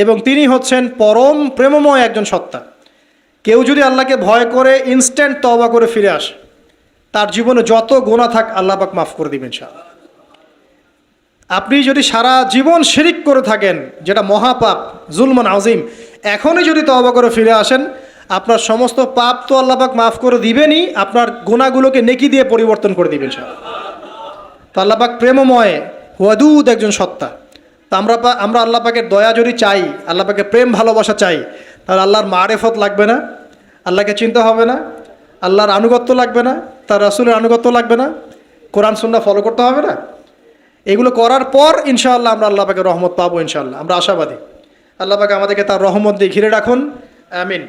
এবং তিনি হচ্ছেন পরম প্রেমময় একজন সত্তা। কেউ যদি আল্লাহকে ভয় করে ইনস্ট্যান্ট তওবা করে ফিরে আসে, তার জীবনে যত গুনাহ থাক আল্লাহ পাক মাফ করে দিবেন ইনশাআল্লাহ। আপনি যদি সারা জীবন শিরিক করে থাকেন, যেটা মহাপাপ, জুলমান আযীম, এখনই যদি তওবা করে ফিরে আসেন, আপনার সমস্ত পাপ তো আল্লাহ পাক মাফ করে দিবেনই, আপনার গুনাহগুলোকে নেকি দিয়ে পরিবর্তন করে দিবেন ইনশাআল্লাহ। তো আল্লাহ পাক প্রেমময় ওয়াদুদ একজন সত্তা। তো আমরা আল্লাহ পাকের দয়া যদি চাই, আল্লাহ পাকের প্রেম ভালোবাসা চাই, তাহলে আল্লাহর মারেফত লাগবে না, আল্লাহকে চিনতে হবে না, আল্লাহর আনুগত্য লাগবে না, তার রাসূলের আনুগত্য লাগবে না, কোরআন সুন্নাহ ফলো করতে হবে না। এগুলো করার পর ইনশাআল্লাহ আমরা আল্লাহ পাকের রহমত পাবো ইনশাআল্লাহ, আমরা আশাবাদী। আল্লাহ পাক আমাদেরকে তার রহমত দিয়ে ঘিরে রাখুন, আমিন।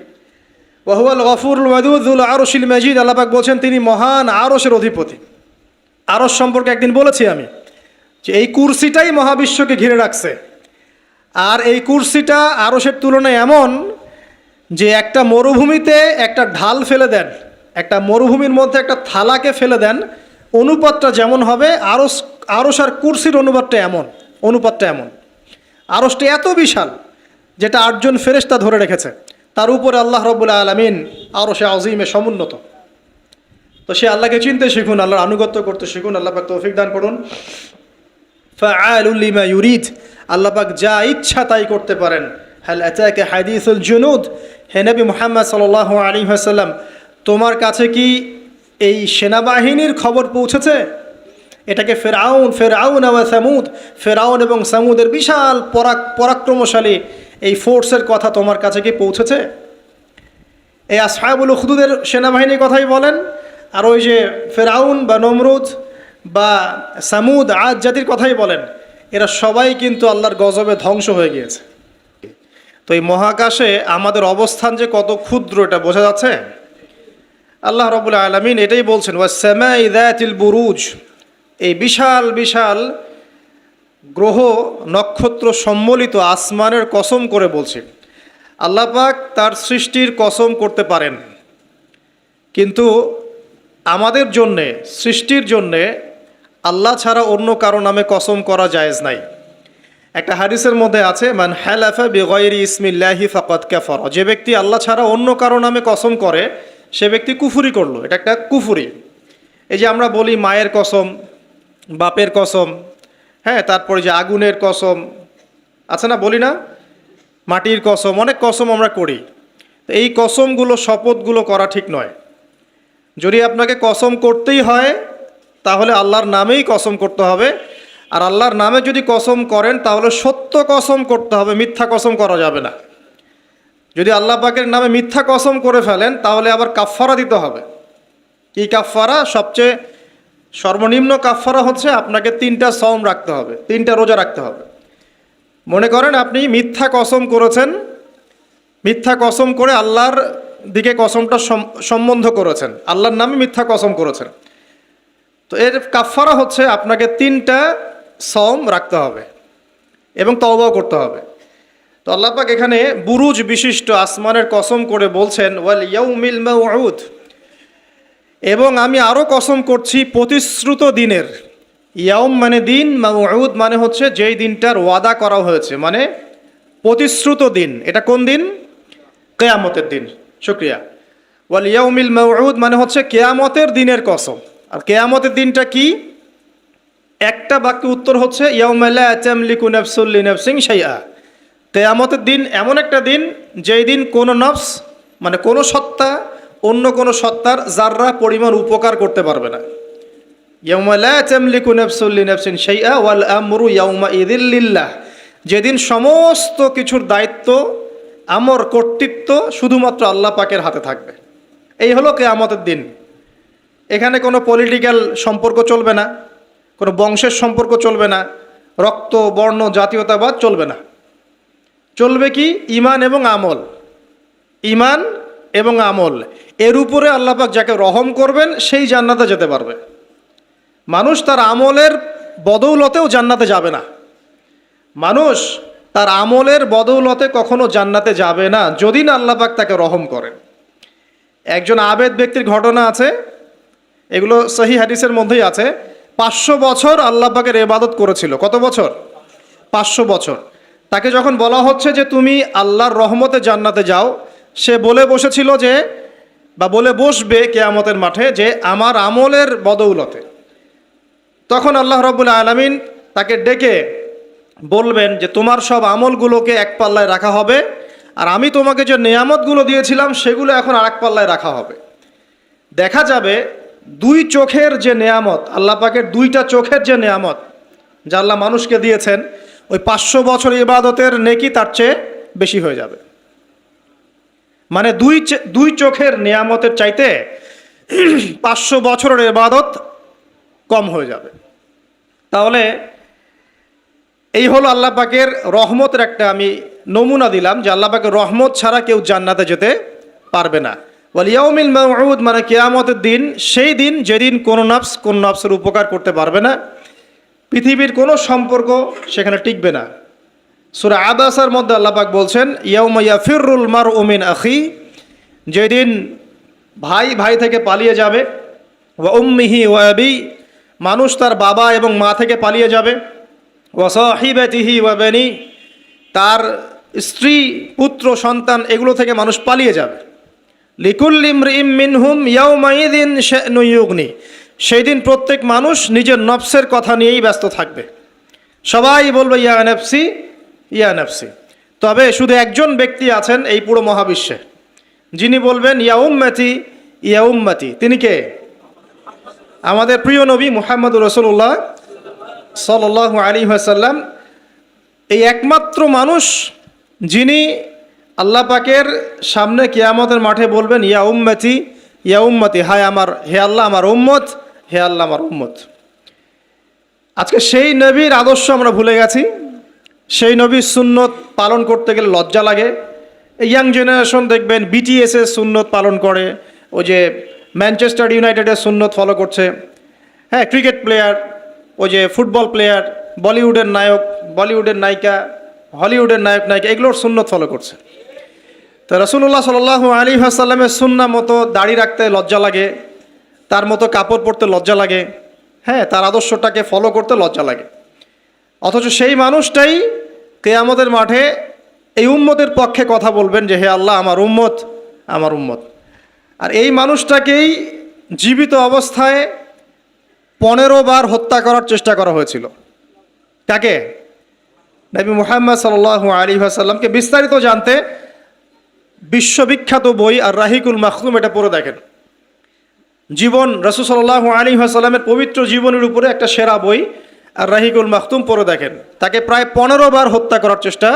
ওয়া হুয়াল গফুরুল ওয়াদুদ যুল আরশিল মাজিদ। আল্লাহ পাক বলছেন তিনি মহান আরশের অধিপতি। আরশ সম্পর্কে একদিন বলেছি আমি যে এই কুরসিটাই মহাবিশ্বকে ঘিরে রাখছে, আর এই কুরসিটা আরশের তুলনায় এমন যে একটা মরুভূমিতে একটা ঢাল ফেলে দেন, একটা মরুভূমির মধ্যে একটা থালাকে ফেলে দেন, অনুপাতটা যেমন হবে, আরশ আর কুরসির অনুপাতটা এমন। আরশটা এত বিশাল যেটা 8 জন ফেরেশতা ধরে রেখেছে, তার উপরে আল্লাহ রাব্বুল আলামিন আরশে আযীমে সমুন্নত। তো সে আল্লাহকে চিনতে শিখুন, আল্লাহর আনুগত্য করতে শিখুন। আল্লাহ পাক তৌফিক দান করুন। ফাআলুল লিমা ইউরিদ, আল্লাহ পাক যা ইচ্ছা তাই করতে পারেন। হাল আতাকা হাদিসুল জুনুদ, হে নবী মুহাম্মদ সাল্লাল্লাহু আলাইহি ওয়াসাল্লাম, তোমার কাছে কি এই সেনাবাহিনীর খবর পৌঁছেছে? এটাকে ফেরাউন ওয়া সামুদ, ফেরাউন এবং সামুদের বিশাল পরাক্রমশালী এই ফোর্সের কথা তোমার কাছে কি পৌঁছেছে? এই আসহাবুল উখদুদের সেনাবাহিনীর কথাই বলেন, আর ওই যে ফেরাউন বা নমরুদ বা সামুদ, আদ জাতির কথাই বলেন, এরা সবাই কিন্তু আল্লাহর গজবে ধ্বংস হয়ে গিয়েছে। তো এই মহাকাশে আমাদের অবস্থান যে কত ক্ষুদ্র এটা বোঝা যাচ্ছে। আল্লাহ রাব্বুল আলামিন এটাই বলছেন, ওয়াস-সামাই যাতিল বুরুজ, এই বিশাল বিশাল গ্রহ নক্ষত্র সম্বলিত আসমানের কসম করে বলছে। আল্লাহ পাক তার সৃষ্টির কসম করতে পারেন, কিন্তু আমাদের জন্যে, সৃষ্টির জন্যে আল্লাহ ছাড়া অন্য কারো নামে কসম করা জায়েজ নাই। একটা হাদিসের মধ্যে আছে, মান হালাফা বিগাইরি ইসমিল্লাহি ফাকাদ কাফারা, যে ব্যক্তি আল্লাহ ছাড়া অন্য কারো নামে কসম করে সে ব্যক্তি কুফরি করলো। এটা একটা কুফরি। এই যে আমরা বলি মায়ের কসম, বাপের কসম, হ্যাঁ, তারপরে যে আগুনের কসম আছে না, বলি না, মাটির কসম, অনেক কসম আমরা করি। তো এই কসমগুলো, শপথগুলো করা ঠিক নয়। যদি আপনাকে কসম করতেই হয় তাহলে আল্লাহর নামেই কসম করতে হবে, আর আল্লাহর নামে যদি কসম করেন তাহলে সত্য কসম করতে হবে, মিথ্যা কসম করা যাবে না। যদি আল্লাহ পাকের নামে মিথ্যা কসম করে ফেলেন তাহলে আবার কাফফারা দিতে হবে। কি কাফফারা? সবচেয়ে সর্বনিম্ন কাফফারা হচ্ছে আপনাকে 3টা সওম রাখতে হবে, 3টা রোজা রাখতে হবে। মনে করেন আপনি মিথ্যা কসম করেছেন, মিথ্যা কসম করে আল্লাহর দিকে কসমটা সম্বন্ধ করেছেন, আল্লাহর নামে মিথ্যা কসম করেছেন, তো এর কাফফারা হচ্ছে আপনাকে 3টা সওম রাখতে হবে এবং তওবাও করতে হবে। তো আল্লাহ পাক এখানে বুরুজ বিশিষ্ট আসমানের কসম করে বলছেন, ওয়াল ইয়াউমিল মাউউদ, এবং আমি আরও কসম করছি প্রতিশ্রুত দিনের। ইয়াউম মানে দিন, মাউউদ মানে হচ্ছে যেই দিনটার ওয়াদা করা হয়েছে, মানে প্রতিশ্রুত দিন। এটা কোন দিন? কিয়ামতের দিন। শুকরিয়া। ওয়াল ইয়াউমিল মাউউদ মানে হচ্ছে কিয়ামতের দিনের কসম। আর কিয়ামতের দিনটা কি? একটা বাক্য উত্তর হচ্ছে ইয়াউমা লা তামলিকু নাফসুন লিনাফসিন শাইআ, কিয়ামতের দিন এমন একটা দিন, যেই দিন কোনো নফস মানে কোনো সত্তা অন্য কোনো সত্তার যাররা পরিমাণ উপকার করতে পারবে না। ইয়াউমা লা তামলিকু নাফসুন লিনাফসিন শাইআ ওয়াল আমরু ইয়াউমাইযিল লিল্লাহ, যেদিন সমস্ত কিছুর দায়িত্ব, আমর, কর্তৃত্ব শুধুমাত্র আল্লাহ পাকের হাতে থাকবে। এই হলো কিয়ামতের দিন। এখানে কোনো পলিটিক্যাল সম্পর্ক চলবে না, কোনো বংশের সম্পর্ক চলবে না, রক্ত, বর্ণ, জাতীয়তাবাদ চলবে না। চলবে কি? ঈমান এবং আমল। ঈমান এবং আমল, এর উপরে আল্লাহ পাক যাকে রহম করবেন সেই জান্নাতে যেতে পারবে। মানুষ তার আমলের বদৌলতেও জান্নাতে যাবে না। মানুষ তার আমলের বদৌলতে কখনো জান্নাতে যাবে না যদি না আল্লাহ পাক তাকে রহম করেন। একজন আবেদ ব্যক্তির ঘটনা আছে, এগুলো সহিহ হাদিসের মধ্যেই আছে। 500 বছর আল্লাহ পাকের ইবাদত করেছিল। কত বছর? 500 বছর। তাকে যখন বলা হচ্ছে যে তুমি আল্লাহর রহমতে জান্নাতে যাও, সে বলে বসেছিল যে, বা বলে বসবে কিয়ামতের মাঠে, যে আমার আমলের বদৌলতে। তখন আল্লাহ রাব্বুল আলামিন তাকে ডেকে বলবেন যে তোমার সব আমলগুলোকে এক পাল্লায় রাখা হবে, আর আমি তোমাকে যে নেয়ামতগুলো দিয়েছিলাম সেগুলো এখন আরেক পাল্লায় রাখা হবে। দেখা যাবে দুই চোখের যে নেয়ামত, আল্লাহ পাকের দুইটা চোখের যে নেয়ামত যা আল্লাহ মানুষকে দিয়েছেন, ওই 500 বছর ইবাদতের নেকি তার চেয়ে বেশি হয়ে যাবে। মানে দুই চোখের নেয়ামতের চাইতে 500 বছরের ইবাদত কম হয়ে যাবে। তাহলে এই হলো আল্লাহ পাকের রহমতের একটা আমি নমুনা দিলাম, যে আল্লাহ পাকের রহমত ছাড়া কেউ জান্নাতে যেতে পারবে না। ওয়াল ইয়াউমিল মাউউদ, মানে কিয়ামতের দিন, সেই দিন যেদিন কোনো নফস কোন নফসের উপকার করতে পারবে না, পৃথিবীর কোনো সম্পর্ক সেখানে টিকবে না। সূরা আবাসার মধ্যে আল্লাহ পাক বলছেন, ইয়াউমা ইয়াফিরুল মারউ মিন আখি, যেদিন ভাই ভাই থেকে পালিয়ে যাবে, ওয়া উম্মিহি ওয়া আবি, মানুষ তার বাবা এবং মা থেকে পালিয়ে যাবে, ওয়া সাহিবাতিহি ওয়া বানি, তার স্ত্রী, পুত্র, সন্তান, এগুলো থেকে মানুষ পালিয়ে যাবে। লিকুল্লি ইমরিইম মিনহুম ইয়াউমাইযিন শা'নু ইউগনি, সেই দিন প্রত্যেক মানুষ নিজের নফসের কথা নিয়েই ব্যস্ত থাকবে। সবাই বলবে ইয়া নাফসি ইয়া নাফসি। তবে শুধু একজন ব্যক্তি আছেন এই পুরো মহাবিশ্বে, যিনি বলবেন ইয়া উম্মতি ইয়া উম্মতি। তিনি কে? আমাদের প্রিয় নবী মুহাম্মদুর রাসূলুল্লাহ সাল্লাল্লাহু আলাইহি ওয়াসাল্লাম, এই একমাত্র মানুষ যিনি আল্লাহ পাকের সামনে কিয়ামতের মাঠে বলবেন ইয়া উম্মতি ইয়া উম্মতি, হায় আমার, হে আল্লাহ আমার উম্মত, হে আল্লাহ আমার উম্মত। আজকে সেই নবীর আদর্শ আমরা ভুলে গেছি। সেই নবীর সুন্নত পালন করতে গেলে লজ্জা লাগে। ইয়াং জেনারেশন দেখবেন বিটিএসের সুন্নত পালন করে, ওই যে ম্যানচেস্টার ইউনাইটেডের সুন্নত ফলো করছে। হ্যাঁ, ক্রিকেট প্লেয়ার, ওই যে ফুটবল প্লেয়ার, বলিউডের নায়ক, বলিউডের নায়িকা, হলিউডের নায়ক নায়িকা, এগুলোর সুন্নত ফলো করছে। তো রাসূলুল্লাহ সাল্লাল্লাহু আলাইহি ওয়াসাল্লামের সুন্নাহ মতো দাড়ি রাখতে লজ্জা লাগে, তার মতো কাপড় পরতে লজ্জা লাগে, হ্যাঁ, তার আদর্শটাকে ফলো করতে লজ্জা লাগে। অথচ সেই মানুষটাই কিয়ামতের মাঠে এই উম্মতের পক্ষে কথা বলবেন যে হে আল্লাহ আমার উম্মত, আমার উম্মত। আর এই মানুষটাকেই জীবিত অবস্থায় 15 বার হত্যা করার চেষ্টা করা হয়েছিল। কাকে? নবী মুহাম্মদ সাল্লাল্লাহু আলাইহি ওয়াসাল্লামকে। বিস্তারিত জানতে বিশ্ববিখ্যাত বই আর রাহিকুল মাখতুম, এটা পড়ে দেখেন। জীবন, রাসূল সাল্লাল্লাহু আলাইহি ওয়াসাল্লামের পবিত্র জীবনের উপরে একটা সেরা বই আর রাহিকুল মাখতুম, পড়ে দেখেন। তাকে প্রায় 15 বার হত্যা করার চেষ্টা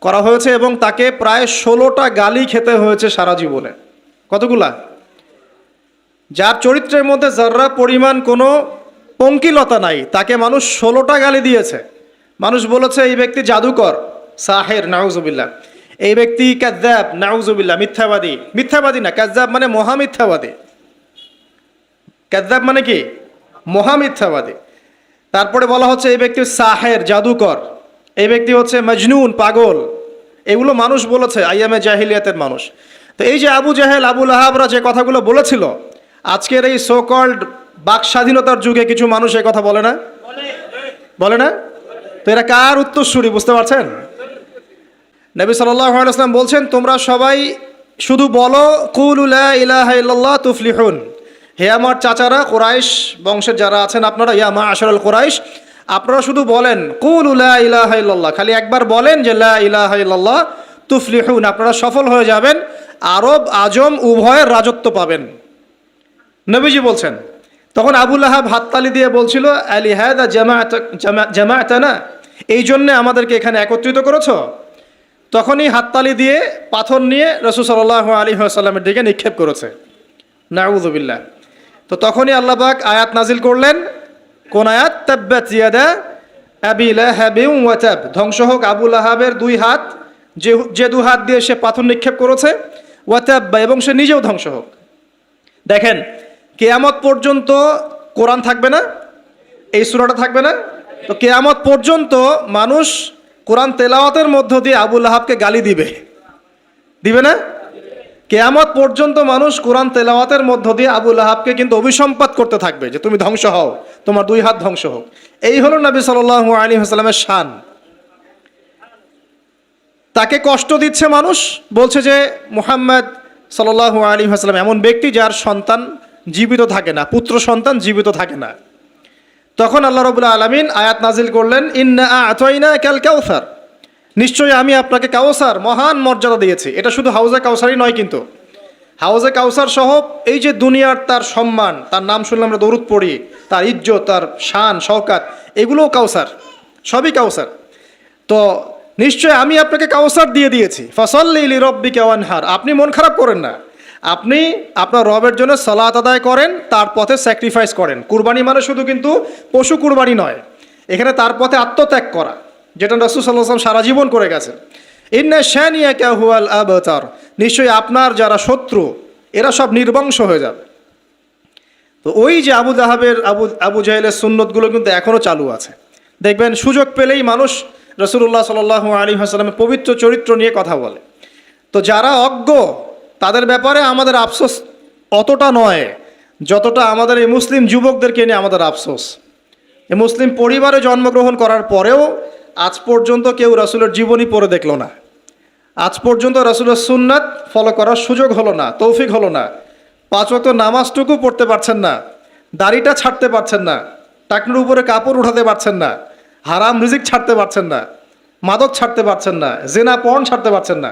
করা হয়েছে এবং তাকে প্রায় 16টা গালি খেতে হয়েছে সারা জীবনে। কতগুলা? যার চরিত্রের মধ্যে যারা পরিমাণ কোনো পঙ্কিলতা নাই, তাকে মানুষ 16টা গালি দিয়েছে। মানুষ বলেছে এই ব্যক্তি জাদুকর, সাহের, নাউজুবিল্লাহ। এই ব্যক্তি কাযযাব, নাউজুবিল্লাহ, মিথ্যাবাদী। মিথ্যাবাদী না, কাযযাব মানে মহামিথ্যাবাদী। কাযযাব মানে কি? মহামিথ্যাবাদী। তারপরে বলা হচ্ছে এই ব্যক্তি সাহের, জাদুকর। এই ব্যক্তি হচ্ছে মজনুন, পাগল। এগুলো মানুষ বলেছে, আইয়ামে জাহিলিয়াতের মানুষ। তো এই যে আবু জাহেল, আবু লাহাবরা যে কথাগুলো বলেছিল, আজকের এই সো কল্ড বাক স্বাধীনতার যুগে কিছু মানুষ এই কথা বলে না? বলে না? তো এরা কার উত্তরসূরি বুঝতে পারছেন? নবী সাল্লাল্লাহু আলাইহি ওয়াসাল্লাম বলছেন, তোমরা সবাই শুধু বলো কুলু লা ইলাহা ইল্লাল্লাহ তুফলিহুন। হে আমার চাচারা, কুরাইশ বংশের যারা আছেন আপনারা, ইয়া মাআশারাল কুরাইশ, আপনারা শুধু বলেন কুলু লা ইলাহা ইল্লাল্লাহ, খালি একবার বলেন যে লা ইলাহা ইল্লাল্লাহ তুফলিহুন, আপনারা সফল হয়ে যাবেন, আরব আজম উভয়ের রাজত্ব পাবেন। নবীজি বলছেন। তখন আবু লাহাব হাততালি দিয়ে বলছিল আলি হাদা জামাআতানা, এই জন্য আমাদেরকে এখানে একত্রিত করেছো। তখনই হাততালি দিয়ে পাথর নিয়ে রাসূল সাল্লাল্লাহু আলাইহি ওয়াসাল্লামের দিকে নিক্ষেপ করেছে। নাউযুবিল্লাহ। তো তখনই আল্লাহ পাক আয়াত নাজিল করলেন। কোন আয়াত? তাব্বাত ইয়াদা আবি লাহাবিন ওয়া তাব, ধ্বংস হোক আবু লাহাবের দুই হাত, যে দু হাত দিয়ে সে পাথর নিক্ষেপ করেছে, ওয়া তাব, এবং সে নিজেও ধ্বংস হোক। দেখেন, কিয়ামত পর্যন্ত কোরআন থাকবে না, এই সূরাটা থাকবে না। তো কিয়ামত পর্যন্ত মানুষ কোরআন তেলাওয়াতের মধ্য দিয়ে আবু লাহাবকে গালি দিবে, দিবে না? কিয়ামত পর্যন্ত মানুষ কোরআন তেলাওয়াতের মধ্য দিয়ে আবু লাহাবকে কিন্তু অভিসম্পাত করতে থাকবে যে তুমি ধ্বংস হও, তোমার দুই হাত ধ্বংস হোক। এই হলো নবী সাল্লাল্লাহু আলাইহি ওয়াসাল্লামের শান। তাকে কষ্ট দিচ্ছে মানুষ, বলছে যে মুহাম্মদ সাল্লাল্লাহু আলাইহি ওয়াসাল্লাম এমন ব্যক্তি যার সন্তান জীবিত থাকে না, পুত্র সন্তান জীবিত থাকে না। তখন আল্লাহ রাব্বুল আলামিন আয়াত নাজিল করলেন, ইন্না আ'তাইনাকাল কাউসার, নিশ্চয়ই আমি আপনাকে কাউসার মহান মর্যাদা দিয়েছি। এটা শুধু হাউজে কাউসারই নয়, কিন্তু হাউজে কাউসার সহ এই যে দুনিয়ার তার সম্মান, তার নাম শুনলে আমরা দরুদ পড়ি, তার ইজ্জত, তার শান শওকাত, এগুলোও কাউসার, সবই কাউসার। তো নিশ্চয় আমি আপনাকে কাউসার দিয়ে দিয়েছি। ফাসাল্লি লিরাব্বিকা ওয়ানহার, আপনি মন খারাপ করেন না, আপনি আপনার রবের জন্য সালাত আদায় করেন, তার পথে স্যাক্রিফাইস করেন। কুরবানি মানে শুধু কিন্তু পশু কুরবানি নয়, এখানে তার পথে আত্মত্যাগ করা, যেটা রাসূল সাল্লাল্লাহু আলাইহি ওয়াসাল্লাম সারা জীবন করে গেছেন। ইন্না শানিয়াকা হুয়াল আবতার, নিশ্চয়ই আপনার যারা শত্রু এরা সব নির্বংশ হয়ে যাবে। তো ওই যে আবু জাহেলের সুন্নতগুলো কিন্তু এখনও চালু আছে। দেখবেন সুযোগ পেলেই মানুষ রাসূলুল্লাহ সাল্লাল্লাহু আলাইহি ওয়াসাল্লামের পবিত্র চরিত্র নিয়ে কথা বলে। তো যারা অজ্ঞ তাদের ব্যাপারে আমাদের আফসোস অতটা নয় যতটা আমাদের এই মুসলিম যুবকদেরকে নিয়ে আমাদের আফসোস। এই মুসলিম পরিবারে জন্মগ্রহণ করার পরেও আজ পর্যন্ত কেউ রাসূলের জীবনী পড়ে দেখলো না, আজ পর্যন্ত রাসূলের সুন্নাত ফলো করার সুযোগ হলো না, তৌফিক হলো না। 5 ওয়াক্ত নামাজটুকু পড়তে পারছেন না, দাড়িটা ছাড়তে পারছেন না, টাকনুর উপরে কাপড় উঠাতে পারছেন না, হারাম রিজিক ছাড়তে পারছেন না, মাদক ছাড়তে পারছেন না, জিনা পর্ন ছাড়তে পারছেন না।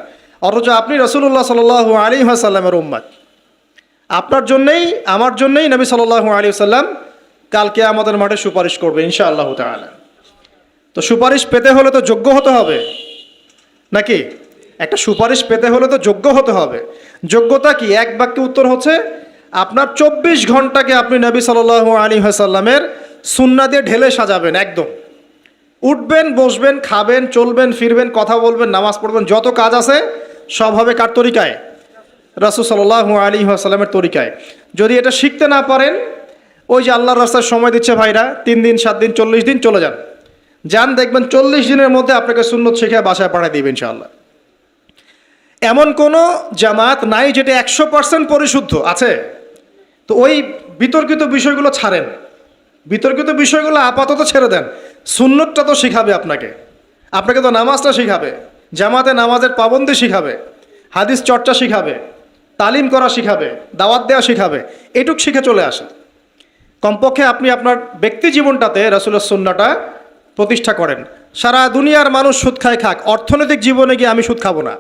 অথচ আপনি রাসূলুল্লাহ সাল্লাল্লাহু আলাইহি ওয়াসাল্লামের উম্মত। আপনার জন্যই আমার জন্যই নবী সাল্লাল্লাহু আলাইহি ওয়াসাল্লাম কাল কিয়ামতের মাঠে সুপারিশ করবে ইনশাআল্লাহ তাআলা। তো সুপারিশ পেতে হলে তো যোগ্য হতে হবে নাকি? একটা সুপারিশ পেতে হলে তো যোগ্য হতে হবে। যোগ্যতা কি? এক বাক্যে উত্তর হচ্ছে আপনার 24 ঘন্টাকে আপনি নবী সাল্লাল্লাহু আলাইহি ওয়াসাল্লামের সুন্নাহ দিয়ে ঢেলে সাজাবেন। একদম উঠবেন, বসবেন, খাবেন, চলবেন, ফিরবেন, কথা বলবেন, নামাজ পড়বেন, যত কাজ আছে সব হবে কার তরিকায়? রাসূল সাল্লাল্লাহু আলাইহি ওয়াসাল্লামের তরিকায়। যদি এটা শিখতে না পারেন, ওই যে আল্লাহর রাস্তায় সময় দিচ্ছে ভাইরা, 3 দিন 7 দিন 40 দিন চলে যান, দেখবেন 40 দিনের মধ্যে আপনাকে সুন্নত শিখে বাসায় পাঠিয়ে দিবে ইনশাআল্লাহ। এমন কোনো জামাত নাই যেটা 100% পরিশুদ্ধ আছে। তো ওই বিতর্কিত বিষয়গুলো ছাড়েন, বিতর্কিত বিষয়গুলো আপাতত ছেড়ে দেন। সুন্নতটা তো শিখাবে আপনাকে তো নামাজটা শিখাবে, জামাতে নামাজের পাবন্দি শিখাবে, হাদিস চর্চা শিখাবে, তালিম করা শিখাবে, দাওয়াত দেওয়া শিখাবে। এটুক শিখে চলে আসে। কমপক্ষে আপনি আপনার ব্যক্তি জীবনটাতে রাসূলের সুন্নাহটা প্রতিষ্ঠা করেন। সারা দুনিয়ার মানুষ সুদ খায় খাক, অর্থনৈতিক জীবনে গিয়ে আমি সুদ খাবো না।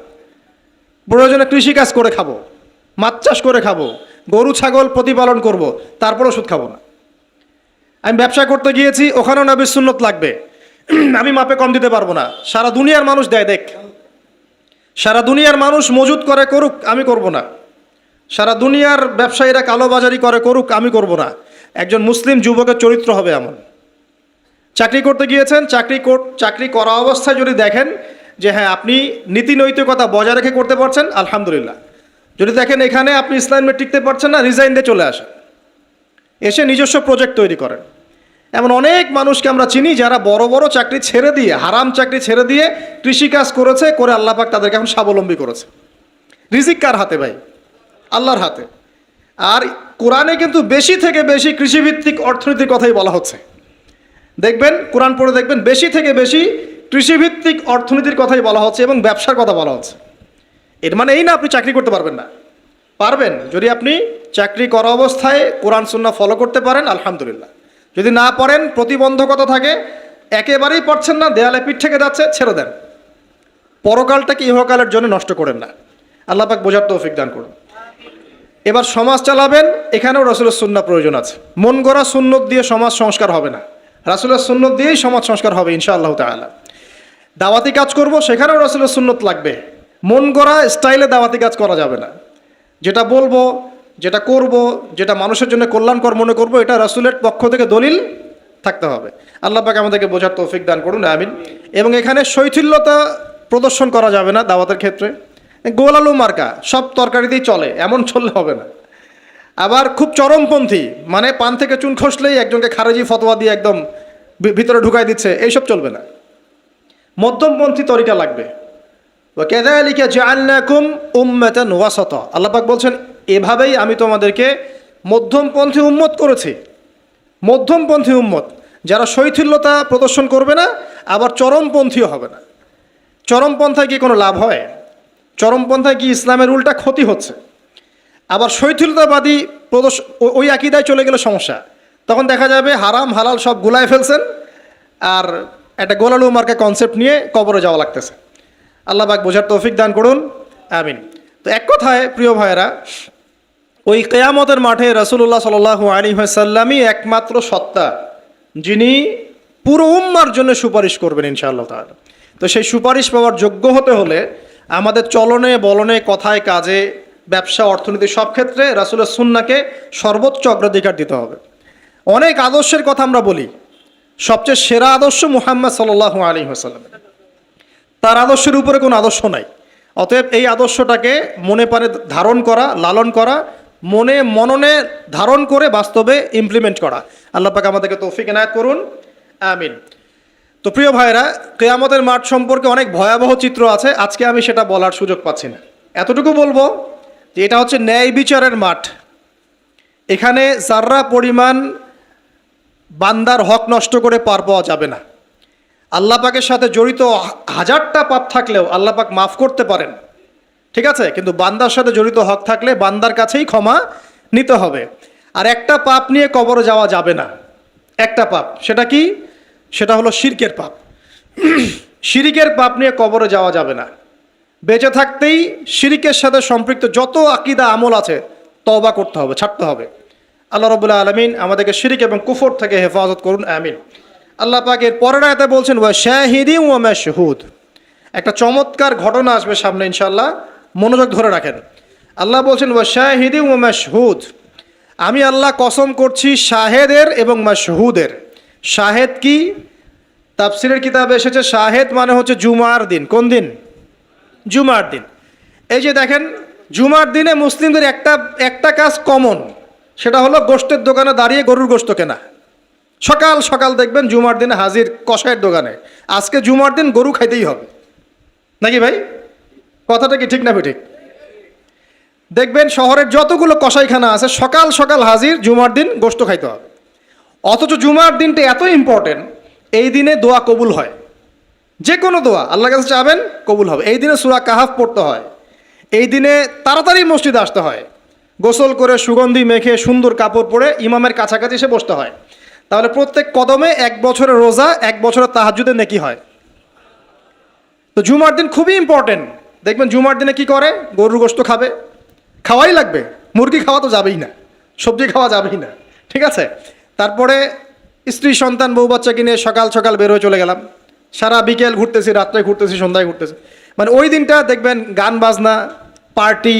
প্রয়োজনে কৃষিকাজ করে খাবো, মাছ চাষ করে খাবো, গরু ছাগল প্রতিপালন করব, তারপরেও সুদ খাবো না। আমি ব্যবসা করতে গিয়েছি, ওখানেও নবীর সুন্নত লাগবে, আমি মাপে কম দিতে পারবো না। সারা দুনিয়ার মানুষ দেয়, দেখ, সারা দুনিয়ার মানুষ মজুদ করে করুক, আমি করব না। সারা দুনিয়ার ব্যবসায়ীরা কালোবাজারি করে করুক, আমি করব না। একজন মুসলিম যুবকের চরিত্র হবে এমন। চাকরি করতে গিয়েছেন, চাকরি করা অবস্থায় যদি দেখেন যে হ্যাঁ আপনি নীতি নৈতিকতা বজায় রেখে করতে পারছেন, আলহামদুলিল্লাহ। যদি দেখেন এখানে আপনি ইসলামে টিকতে পারছেন না, রিজাইন দিয়ে চলে আসেন, এসে নিজস্ব প্রজেক্ট তৈরি করেন। এমন অনেক মানুষকে আমরা চিনি যারা বড় বড় চাকরি ছেড়ে দিয়ে, হারাম চাকরি ছেড়ে দিয়ে কৃষিকাজ করেছে, করে আল্লাহ পাক তাদেরকে এখন স্বাবলম্বী করেছে। রিজিক কার হাতে ভাই? আল্লাহর হাতে। আর কোরআনে কিন্তু বেশি থেকে বেশি কৃষিভিত্তিক অর্থনীতির কথাই বলা হচ্ছে। দেখবেন, কোরআন পড়ে দেখবেন, বেশি থেকে বেশি কৃষিভিত্তিক অর্থনীতির কথাই বলা হচ্ছে এবং ব্যবসার কথা বলা হচ্ছে। এর মানে এই না আপনি চাকরি করতে পারবেন না, পারবেন। যদি আপনি চাকরি করা অবস্থায় কোরআন সুন্নাহ ফলো করতে পারেন, আলহামদুলিল্লাহ। যদি না পড়েন, প্রতিবন্ধকতা থাকে, একেবারেই পড়ছেন না, দেয়ালে পিঠ থেকে যাচ্ছে, ছেড়ে দেন। পরকালটাকে ইহকালের জন্য নষ্ট করেন না। আল্লাহ পাক বোঝার তৌফিক দান করুন। এবার সমাজ চালাবেন, এখানেও রাসূলের সুন্নাহ প্রয়োজন আছে। মন গড়া সুন্নত দিয়ে সমাজ সংস্কার হবে না, রাসূলের সুন্নত দিয়েই সমাজ সংস্কার হবে ইনশাআল্লাহ তাআলা। দাওয়াতি কাজ করব, সেখানেও রাসূলের সুন্নত লাগবে। মন গড়া স্টাইলে দাওয়াতি কাজ করা যাবে না। যেটা বলবো, যেটা করব, যেটা মানুষের জন্য কল্যাণকর মনে করব, এটা রাসূলের পক্ষ থেকে দলিল থাকতে হবে। আল্লাহ পাক আমাদেরকে বোঝার তৌফিক দান করুন, আমিন। এবং এখানে শৈথিল্যতা প্রদর্শন করা যাবে না দাওয়াতের ক্ষেত্রে। গোল আলু মার্কা সব তরকারিতেই চলে, এমন চললে হবে না। আবার খুব চরমপন্থী, মানে পান থেকে চুন খসলেই একজনকে খারেজি ফতোয়া দিয়ে একদম ভিতরে ঢুকাই দিচ্ছে, এইসব চলবে না। মধ্যমপন্থী তরিকা লাগবে। ওয়াকাযালিকা জাআলনাকুম উম্মাতান ওয়াসাতা, আল্লাহ পাক বলছেন এভাবেই আমি তোমাদেরকে মধ্যমপন্থী উম্মত করেছি। মধ্যমপন্থী উম্মত, যারা শৈথিল্যতা প্রদর্শন করবে না, আবার চরমপন্থীও হবে না। চরমপন্থায় কি কোনো লাভ হয়? চরমপন্থায় কি ইসলামের উল্টা ক্ষতি হচ্ছে? আবার শৈথিলতাবাদী ওই আকীদায় চলে গেলে সমস্যা। তখন দেখা যাবে হারাম হালাল সব গুলায় ফেলছেন, আর একটা গোলালু মার্কা কনসেপ্ট নিয়ে কবরে যাওয়া লাগতেছে। আল্লাহ পাক বোঝার তৌফিক দান করুন, আমিন। তো এক কথায় প্রিয় ভাইয়েরা, ওই কিয়ামতের মাঠে রাসূলুল্লাহ সাল্লাল্লাহু আলাইহি ওয়াসাল্লামই একমাত্র সত্তা, যিনি পুরো উম্মার জন্য সুপারিশ করবেন ইনশাআল্লাহ তাআলা। তো সেই সুপারিশ পাওয়ার যোগ্য হতে হলে আমাদের চলনে বলনে, কথায় কাজে, ব্যবসা, অর্থনীতি সব ক্ষেত্রে রাসূলের সুন্নাহকে সর্বোচ্চ অগ্রাধিকার দিতে হবে। অনেক আদর্শের কথা আমরা বলি, সবচেয়ে সেরা আদর্শ মুহাম্মদ সাল্লাল্লাহু আলাইহি ওয়াসাল্লাম। তার আদর্শের উপরে কোনো আদর্শ নাই। অতএব এই আদর্শটাকে মনে প্রাণে ধারণ করা, লালন করা, মনে মননে ধারণ করে বাস্তবে ইমপ্লিমেন্ট করা। আল্লাহ পাক আমাদেরকে তৌফিক এনায়েত করুন, আমিন। তো প্রিয় ভাইরা, কিয়ামতের মাঠ সম্পর্কে অনেক ভয়াবহ চিত্র আছে, আজকে আমি সেটা বলার সুযোগ পাচ্ছি না। এতটুকু বলবো যে এটা হচ্ছে ন্যায় বিচারের মাঠ। এখানে যার্রা পরিমাণ বান্দার হক নষ্ট করে পার পাওয়া যাবে না। আল্লাহ পাকের সাথে জড়িত হাজারটা পাপ থাকলেও আল্লাহ পাক মাফ করতে পারেন, ঠিক আছে, কিন্তু বান্দার সাথে জড়িত হক থাকলে বান্দার কাছেই ক্ষমা নিতে হবে। আর একটা পাপ নিয়ে কবরে যাওয়া যাবে না, একটা পাপ। সেটা কি? সেটা হলো শিরকের পাপ। শিরিকের পাপ নিয়ে কবরে যাওয়া যাবে না। বেঁচে থাকতেই শিরিকের সাথে সম্পৃক্ত যত আকীদা আমল আছে তওবা করতে হবে, ছাড়তে হবে। আল্লাহ রাব্বুল আলামিন আমাদেরকে শিরিক এবং কুফর থেকে হেফাজত করুন, আমিন। আল্লাহ পাক এর পরের আয়াতে বলছেন ওয়া শাহিদিন ওয়া মাশহুদ। একটা চমৎকার ঘটনা আসবে সামনে ইনশাআল্লাহ, মনোযোগ ধরে রাখেন। আল্লাহ বলছেন ওয়া শাহিদিন ওয়া মাশহুদ, আমি আল্লাহ কসম করছি শাহেদের এবং মাশহুদের। শাহেদ কি? তাফসিরের কিতাবে এসেছে শাহেদ মানে হচ্ছে জুমার দিন। কোন দিন? জুমার দিন। এই যে দেখেন, জুমার দিনে মুসলিমদের একটা কাজ কমন, সেটা হলো গোশতের দোকানে দাঁড়িয়ে গরুর গোশত কেনা। সকাল সকাল দেখবেন জুমার দিনে হাজির কষায়ের দোকানে, আজকে জুমার দিন গরু খাইতেই হবে, নাকি ভাই? কথাটা কি ঠিক না ঠিক? দেখবেন শহরের যতগুলো কষাইখানা আছে সকাল সকাল হাজির, জুমার দিন গোশত খাইতে হবে। অথচ জুমার দিনটা এত ইম্পর্টেন্ট, এই দিনে দোয়া কবুল হয়। যে কোনো দোয়া আল্লাহর কাছে চাবেন, কবুল হবে। এই দিনে সূরা কাহাফ পড়তে হয়, এই দিনে তাড়াতাড়ি মসজিদে আসতে হয়, গোসল করে সুগন্ধি মেখে সুন্দর কাপড় পরে ইমামের কাছাকাছি এসে বসতে হয়। তাহলে প্রত্যেক কদমে 1 বছরের রোজা, 1 বছরের তাহাজ্জুদের নেকি হয়। তো জুমার দিন খুবই ইম্পর্টেন্ট। দেখবেন জুমার দিনে কি করে? গরুর গোশত খাবে, খাওয়াই লাগবে। মুরগি খাওয়া তো যাবেই না, সবজি খাওয়া যাবেই না, ঠিক আছে। তারপরে স্ত্রী সন্তান বউ বাচ্চাকে নিয়ে সকাল সকাল বের হয়ে চলে গেলাম, সারা বিকেল ঘুরতেছি, রাত্রে ঘুরতেছি, সন্ধ্যায় ঘুরতেছি। মানে ওই দিনটা দেখবেন গান বাজনা, পার্টি,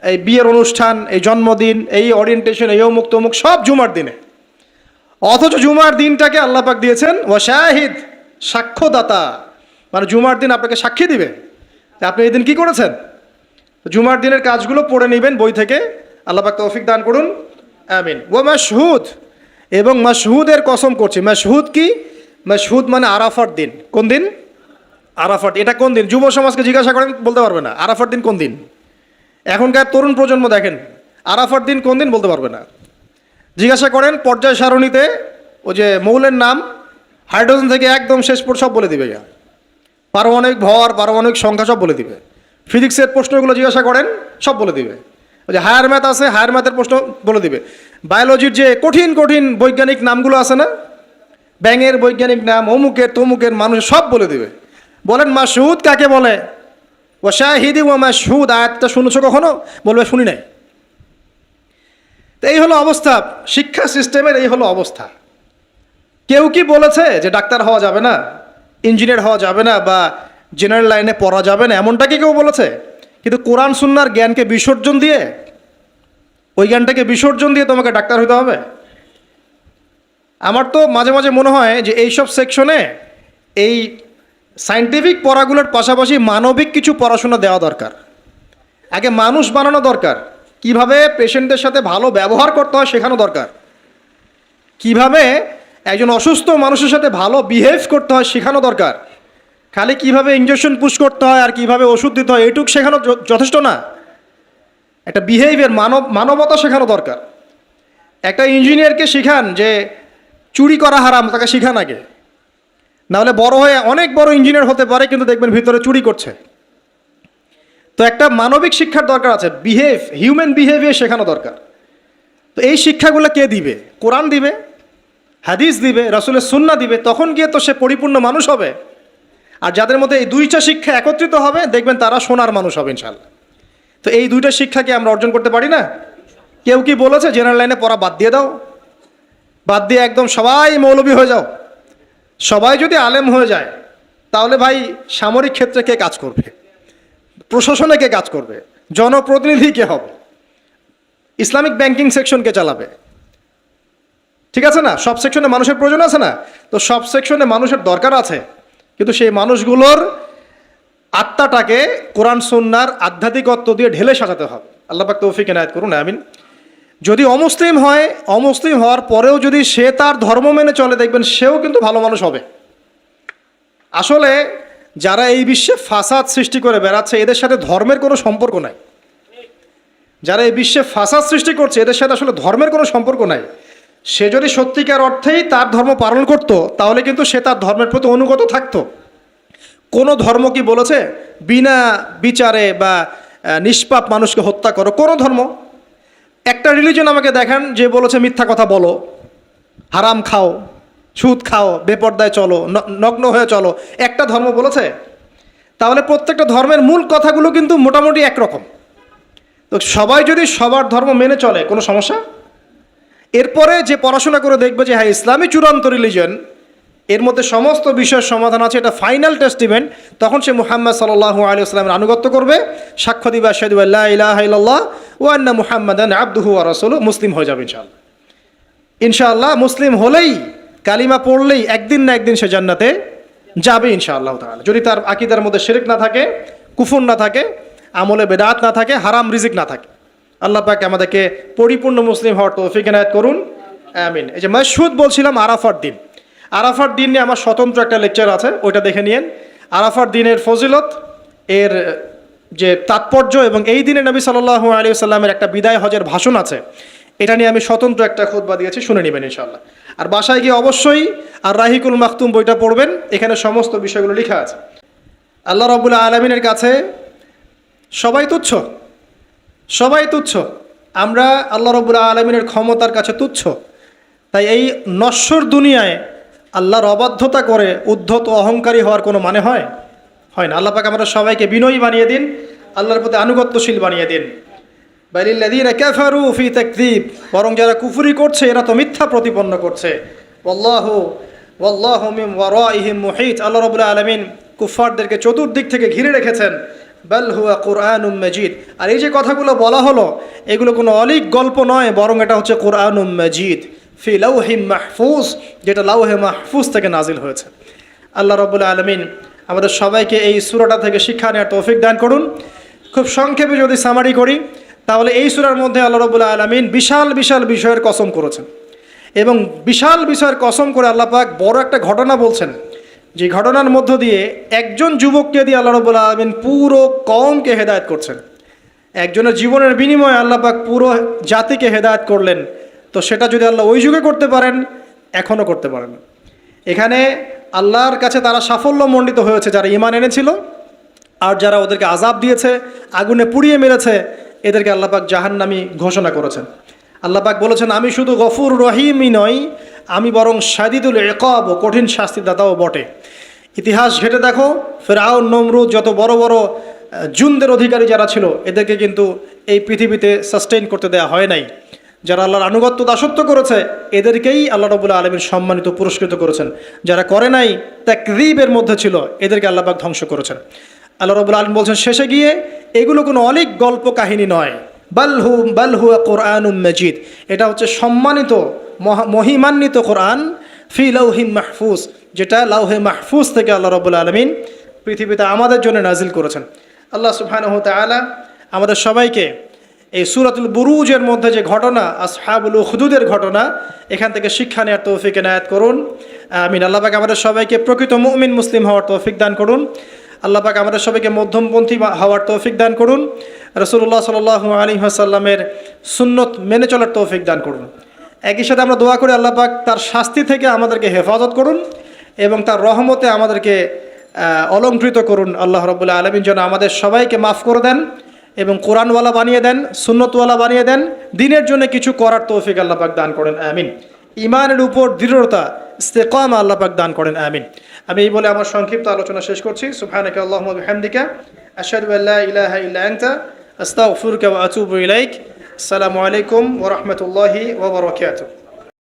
এই বিয়ের অনুষ্ঠান, এই জন্মদিন, এই ওরিয়েন্টেশন, এই অমুক তমুক সব জুমার দিনে। অথচ জুমার দিনটাকে আল্লাহ পাক দিয়েছেন ওয়া শাহিদ, সাক্ষ্যদাতা। মানে জুমার দিন আপনাকে সাক্ষী দিবে যে আপনি এই দিন কী করেছেন। জুমার দিনের কাজগুলো পড়ে নেবেন বই থেকে। আল্লাহ পাক তৌফিক দান করুন, আমিন। ওয়া মাশহুদ, এবং মাশহুদের কসম করছি। মাশহুদ কি? মাশহুদ মানে আরাফার দিন। কোন দিন? আরাফার। এটা কোন দিন? যুব সমাজকে জিজ্ঞাসা করেন, বলতে পারবে না। আরাফার দিন কোন দিন? এখনকার তরুণ প্রজন্ম দেখেন, আরাফার দিন কোন দিন বলতে পারবে না। জিজ্ঞাসা করেন পর্যায় সারণীতে ওই যে মৌলের নাম, হাইড্রোজেন থেকে একদম শেষ পর সব বলে দিবে। পারমাণবিক ভর, পারমাণবিক সংখ্যা সব বলে দিবে। ফিজিক্সের প্রশ্নগুলো জিজ্ঞাসা করেন, সব বলে দিবে। ওই যে হায়ার ম্যাথ আছে, হায়ার ম্যাথের প্রশ্ন বলে দিবে। বায়োলজির যে কঠিন কঠিন বৈজ্ঞানিক নামগুলো আছে না, ব্যাঙের বৈজ্ঞানিক নাম, অমুকের তমুকের, মানুষ সব বলে দিবে। বলেন মাশহুদ কাকে বলে? ও শাহিদি ও মাশহুদ আয়াতটা শুনেছো কখনো? বলবে শুনি নাই। তো এই হলো অবস্থা, শিক্ষা সিস্টেমের এই হলো অবস্থা। কেউ কি বলেছে যে ডাক্তার হওয়া যাবে না, ইঞ্জিনিয়ার হওয়া যাবে না, বা জেনারেল লাইনে পড়া যাবে না? এমনটা কি কেউ বলেছে? কিন্তু কোরআন সুন্নাহর জ্ঞানকে বিসর্জন দিয়ে, ওই জ্ঞানটাকে বিসর্জন দিয়ে তোমাকে ডাক্তার হতে হবে? আমার তো মাঝে মাঝে মনে হয় যে এইসব সেকশনে এই সায়েন্টিফিক পড়াগুলোর পাশাপাশি মানবিক কিছু পড়াশোনা দেওয়া দরকার। আগে মানুষ বানানো দরকার, কিভাবে পেশেন্টদের সাথে ভালো ব্যবহার করতে হয় শেখানো দরকার, কিভাবে একজন অসুস্থ মানুষের সাথে ভালো বিহেভ করতে হয় শেখানো দরকার। খালি কিভাবে ইঞ্জেকশন পুশ করতে হয় আর কিভাবে ওষুধ দিতে হয় এইটুকু শেখানো যথেষ্ট না। একটা বিহেভিয়ার, মানবতা শেখানো দরকার। একটা ইঞ্জিনিয়ারকে শিখান যে চুরি করা হারাম, তাকে শিখান আগে। নাহলে বড় হয়ে অনেক বড় ইঞ্জিনিয়ার হতে পারে, কিন্তু দেখবেন ভিতরে চুরি করছে। তো একটা মানবিক শিক্ষার দরকার আছে, হিউম্যান বিহেভিয়ার শেখানো দরকার। তো এই শিক্ষাগুলো কে দিবে? কোরআন দিবে, হাদিস দিবে, রাসূলের সুন্নাহ দিবে। তখন গিয়ে তো সে পরিপূর্ণ মানুষ হবে। আর যাদের মধ্যে এই দুইটা শিক্ষা একত্রিত হবে, দেখবেন তারা সোনার মানুষ হবে ইনশাআল্লাহ। তো এই দুইটা শিক্ষাকে আমরা অর্জন করতে পারি না? কেউ কি বলেছে জেনারেল লাইনে পড়া বাদ দিয়ে দাও, বাদ দিয়ে একদম সবাই মৌলবী হয়ে যাও? সবাই যদি আলেম হয়ে যায়, তাহলে ভাই সামরিক ক্ষেত্রে কে কাজ করবে? প্রশাসনে কে কাজ করবে? জনপ্রতিনিধি কে হবে? ইসলামিক ব্যাংকিং সেকশন কে চালাবে? ঠিক আছে না? সব সেকশনে মানুষের প্রয়োজন আছে না? তো সব সেকশনে মানুষের দরকার আছে, কিন্তু সেই মানুষগুলোর আত্মাটাকে কোরআন সুন্নাহর আধ্যাত্মিকত্ব দিয়ে ঢেলে সাজাতে হবে। আল্লাহ পাক তৌফিক এনায়েত করুন, আমিন। যদি অমুসলিম হয়, অমুসলিম হওয়ার পরেও যদি সে তার ধর্ম মেনে চলে, দেখবেন সেও কিন্তু ভালো মানুষ হবে। আসলে যারা এই বিশ্বে ফাসাদ সৃষ্টি করে বেড়াচ্ছে, এদের সাথে ধর্মের কোনো সম্পর্ক নাই। যারা এই বিশ্বে ফাসাদ সৃষ্টি করছে, এদের সাথে আসলে ধর্মের কোনো সম্পর্ক নাই। সে যদি সত্যিকার অর্থেই তার ধর্ম পালন করত, তাহলে কিন্তু সে তার ধর্মের প্রতি অনুগত থাকতো। কোনো ধর্ম কি বলেছে বিনা বিচারে বা নিষ্পাপ মানুষকে হত্যা করো? কোনো ধর্ম, একটা রিলিজন আমাকে দেখান যে বলেছে মিথ্যা কথা বলো, হারাম খাও, সুদ খাও, বেপর্দায় চলো, নগ্ন হয়ে চলো? একটা ধর্ম বলেছে? তাহলে প্রত্যেকটা ধর্মের মূল কথাগুলো কিন্তু মোটামুটি একরকম। তো সবাই যদি সবার ধর্ম মেনে চলে, কোনো সমস্যা? এরপরে যে পড়াশোনা করে দেখবে যে হ্যাঁ ইসলামী চূড়ান্ত রিলিজন, এর মধ্যে সমস্ত বিষয়ের সমাধান আছে, এটা ফাইনাল টেস্টিমেন্ট, তখন সে মুহাম্মদ সাল্লাল্লাহু আলাইহি ওয়াসাল্লামের আনুগত্য করবে, সাক্ষ্য দিবে আশহাদু আল্লা ইলাহা ইল্লাল্লাহ ওয়া আন্না মুহাম্মাদান আবদুহু ওয়া রাসূলুহু, মুসলিম হয়ে যাবে ইনশাআল্লাহ। ইনশাআল্লাহ মুসলিম হলেই, কালিমা পড়লেই একদিন না একদিন সে জান্নাতে যাবে ইনশাআল্লাহ তাআলা। যদি তার আকীদার মধ্যে শিরক না থাকে, কুফর না থাকে, আমলে বেদাত না থাকে, হারাম রিজিক না থাকে। আল্লাহ পাক আমাদেরকে পরিপূর্ণ মুসলিম হওয়ার তৌফিক এনায়েত করুন, আমিন। এই যে মাশহুদ বলছিলাম, আরাফার দিন, আরাফার দিন নিয়ে আমার স্বতন্ত্র একটা লেকচার আছে, ওইটা দেখে নিয়েন। আরাফার দিনের ফজিলত, এর যে তাৎপর্য, এবং এই দিনে নবী সাল্লাল্লাহু আলাইহি ওয়াসাল্লামের একটা বিদায় হজের ভাষণ আছে, এটা নিয়ে আমি স্বতন্ত্র একটা খুতবা দিয়েছি, শুনে নেবেন ইনশাআল্লাহ। আর বাসায় গিয়ে অবশ্যই আর রাহিকুল মাখতুম বইটা পড়বেন, এখানে সমস্ত বিষয়গুলো লেখা আছে। আল্লাহ রাব্বুল আলামিনের কাছে সবাই তুচ্ছ, সবাই তুচ্ছ। আমরা আল্লাহ রাব্বুল আলামিনের ক্ষমতার কাছে তুচ্ছ। তাই এই নশ্বর দুনিয়ায় আল্লাহর অবাধ্যতা করে উদ্ধত অহংকারী হওয়ার কোনো মানে হয়? হয় না। আল্লাহ পাক আমরা সবাইকে বিনয়ী বানিয়ে দিন, আল্লাহর প্রতি আনুগত্যশীল বানিয়ে দিন। বালিল্লাযীনা কাফারু ফি তাকযীব, বরং যারা কুফরি করছে এরা তো মিথ্যা প্রতিপন্ন করছে। ওয়াল্লাহু মিন ওয়ারাইহিম মুহীত, আল্লাহ রাব্বুল আলামিন কুফফারদেরকে চতুর্দিক থেকে ঘিরে রেখেছেন। বাল হুয়া কুরআনুম মাজিদ, আর এই যে কথাগুলো বলা হলো, এগুলো কোনো অলীক গল্প নয়, বরং এটা হচ্ছে কুরআনুম মাজিদ ফি লাওহিম মাহফুজ, যেটা লাওহে মাহফুজ থেকে নাজিল হয়েছে। আল্লাহ রাব্বুল আলামিন আমাদের সবাইকে এই সূরাটা থেকে শিক্ষা নেওয়ার তৌফিক দান করুন। খুব সংক্ষেপে যদি সামারি করি, তাহলে এই সূরার মধ্যে আল্লাহ রাব্বুল আলামিন বিশাল বিশাল বিষয়ের কসম করেছেন, এবং বিশাল বিষয়ের কসম করে আল্লাহ পাক বড় একটা ঘটনা বলছেন, যে ঘটনার মধ্য দিয়ে একজন যুবককে দিয়ে আল্লাহ রাব্বুল আলামিন পুরো কওমকে হেদায়েত করছেন। একজনের জীবনের বিনিময়ে আল্লাহ পাক পুরো জাতিকে হেদায়েত করলেন। তো সেটা যদি আল্লাহ ওই যুগে করতে পারেন, এখনও করতে পারেন। এখানে আল্লাহর কাছে তারা সাফল্য মণ্ডিত হয়েছে যারা ঈমান এনেছিল, আর যারা ওদেরকে আযাব দিয়েছে, আগুনে পুড়িয়ে মেরেছে, এদেরকে আল্লাহ পাক জাহান্নামী ঘোষণা করেছেন। আল্লাহ পাক বলেছেন, আমি শুধু গফুর রহিমই নই, আমি বরং শাদীদুল ইকাব, কঠিন শাস্তিদাতাও বটে। ইতিহাস ঘেটে দেখো, ফেরাউন, নমরুদ, যত বড় বড় জুনদের অধিকারী যারা ছিল, এদেরকে কিন্তু এই পৃথিবীতে সাস্টেইন করতে দেওয়া হয় নাই। যারা আল্লাহর আনুগত্য দাসত্ব করেছে, এদেরকেই আল্লাহ রাব্বুল আলামিন সম্মানিত পুরস্কৃত করেছেন। যারা করে নাই, তাকযীবের মধ্যে ছিল, এদেরকে আল্লাহ পাক ধ্বংস করেছেন। আল্লাহ রাব্বুল আলামিন বলছেন শেষে গিয়ে, এগুলো কোনো অলীক গল্প কাহিনী নয়, বাল হুয়া কুরআনুম মাজিদ, এটা হচ্ছে সম্মানিত মহিমান্বিত কোরআন, ফি লাউহিম মাহফুজ, যেটা লাউহে মাহফুজ থেকে আল্লাহ রাব্বুল আলামিন পৃথিবীতে আমাদের জন্য নাজিল করেছেন। আল্লাহ সুবহানাহু ওয়া তাআলা আমাদের সবাইকে এই সূরাতুল বুরুজের মধ্যে যে ঘটনা, আসহাবুল উখদুদের ঘটনা, এখান থেকে শিক্ষা নেওয়ার তৌফিক এনায়েত করুন। আমিন। আল্লাহ পাক আমাদের সবাইকে প্রকৃত মুমিন মুসলিম হওয়ার তৌফিক দান করুন। আল্লাহ পাক আমাদের সবাইকে মধ্যমপন্থী হওয়ার তৌফিক দান করুন। রাসূলুল্লাহ সাল্লাল্লাহু আলাইহি ওয়াসাল্লামের সুন্নত মেনে চলার তৌফিক দান করুন। একই সাথে আমরা দোয়া করি, আল্লাহ পাক তার শাস্তি থেকে আমাদেরকে হেফাজত করুন এবং তার রহমতে আমাদেরকে অলংকৃত করুন। আল্লাহ রাব্বুল আলামিন যেন আমাদের সবাইকে মাফ করে দেন এবং কোরআনওয়ালা বানিয়ে দেন, সুন্নতওয়ালা বানিয়ে দেন, দিনের জন্য কিছু করার তৌফিক আল্লাহ পাক দান করেন। আমিন। ইমানের উপর দৃঢ়তা, ইস্তেকামা আল্লাহ পাক দান করেন। আমিন। আমি এই বলে আমার সংক্ষিপ্ত আলোচনা শেষ করছি। সুবহানাকা আল্লাহুম্মা ওয়া বিহামদিকা, আশহাদু আল্লা ইলাহা ইল্লা আনতা, আস্তাগফিরুকা ওয়া আতুবু ইলাইক। আসসালামু আলাইকুম ওয়া রাহমাতুল্লাহি ওয়া বারাকাতুহু।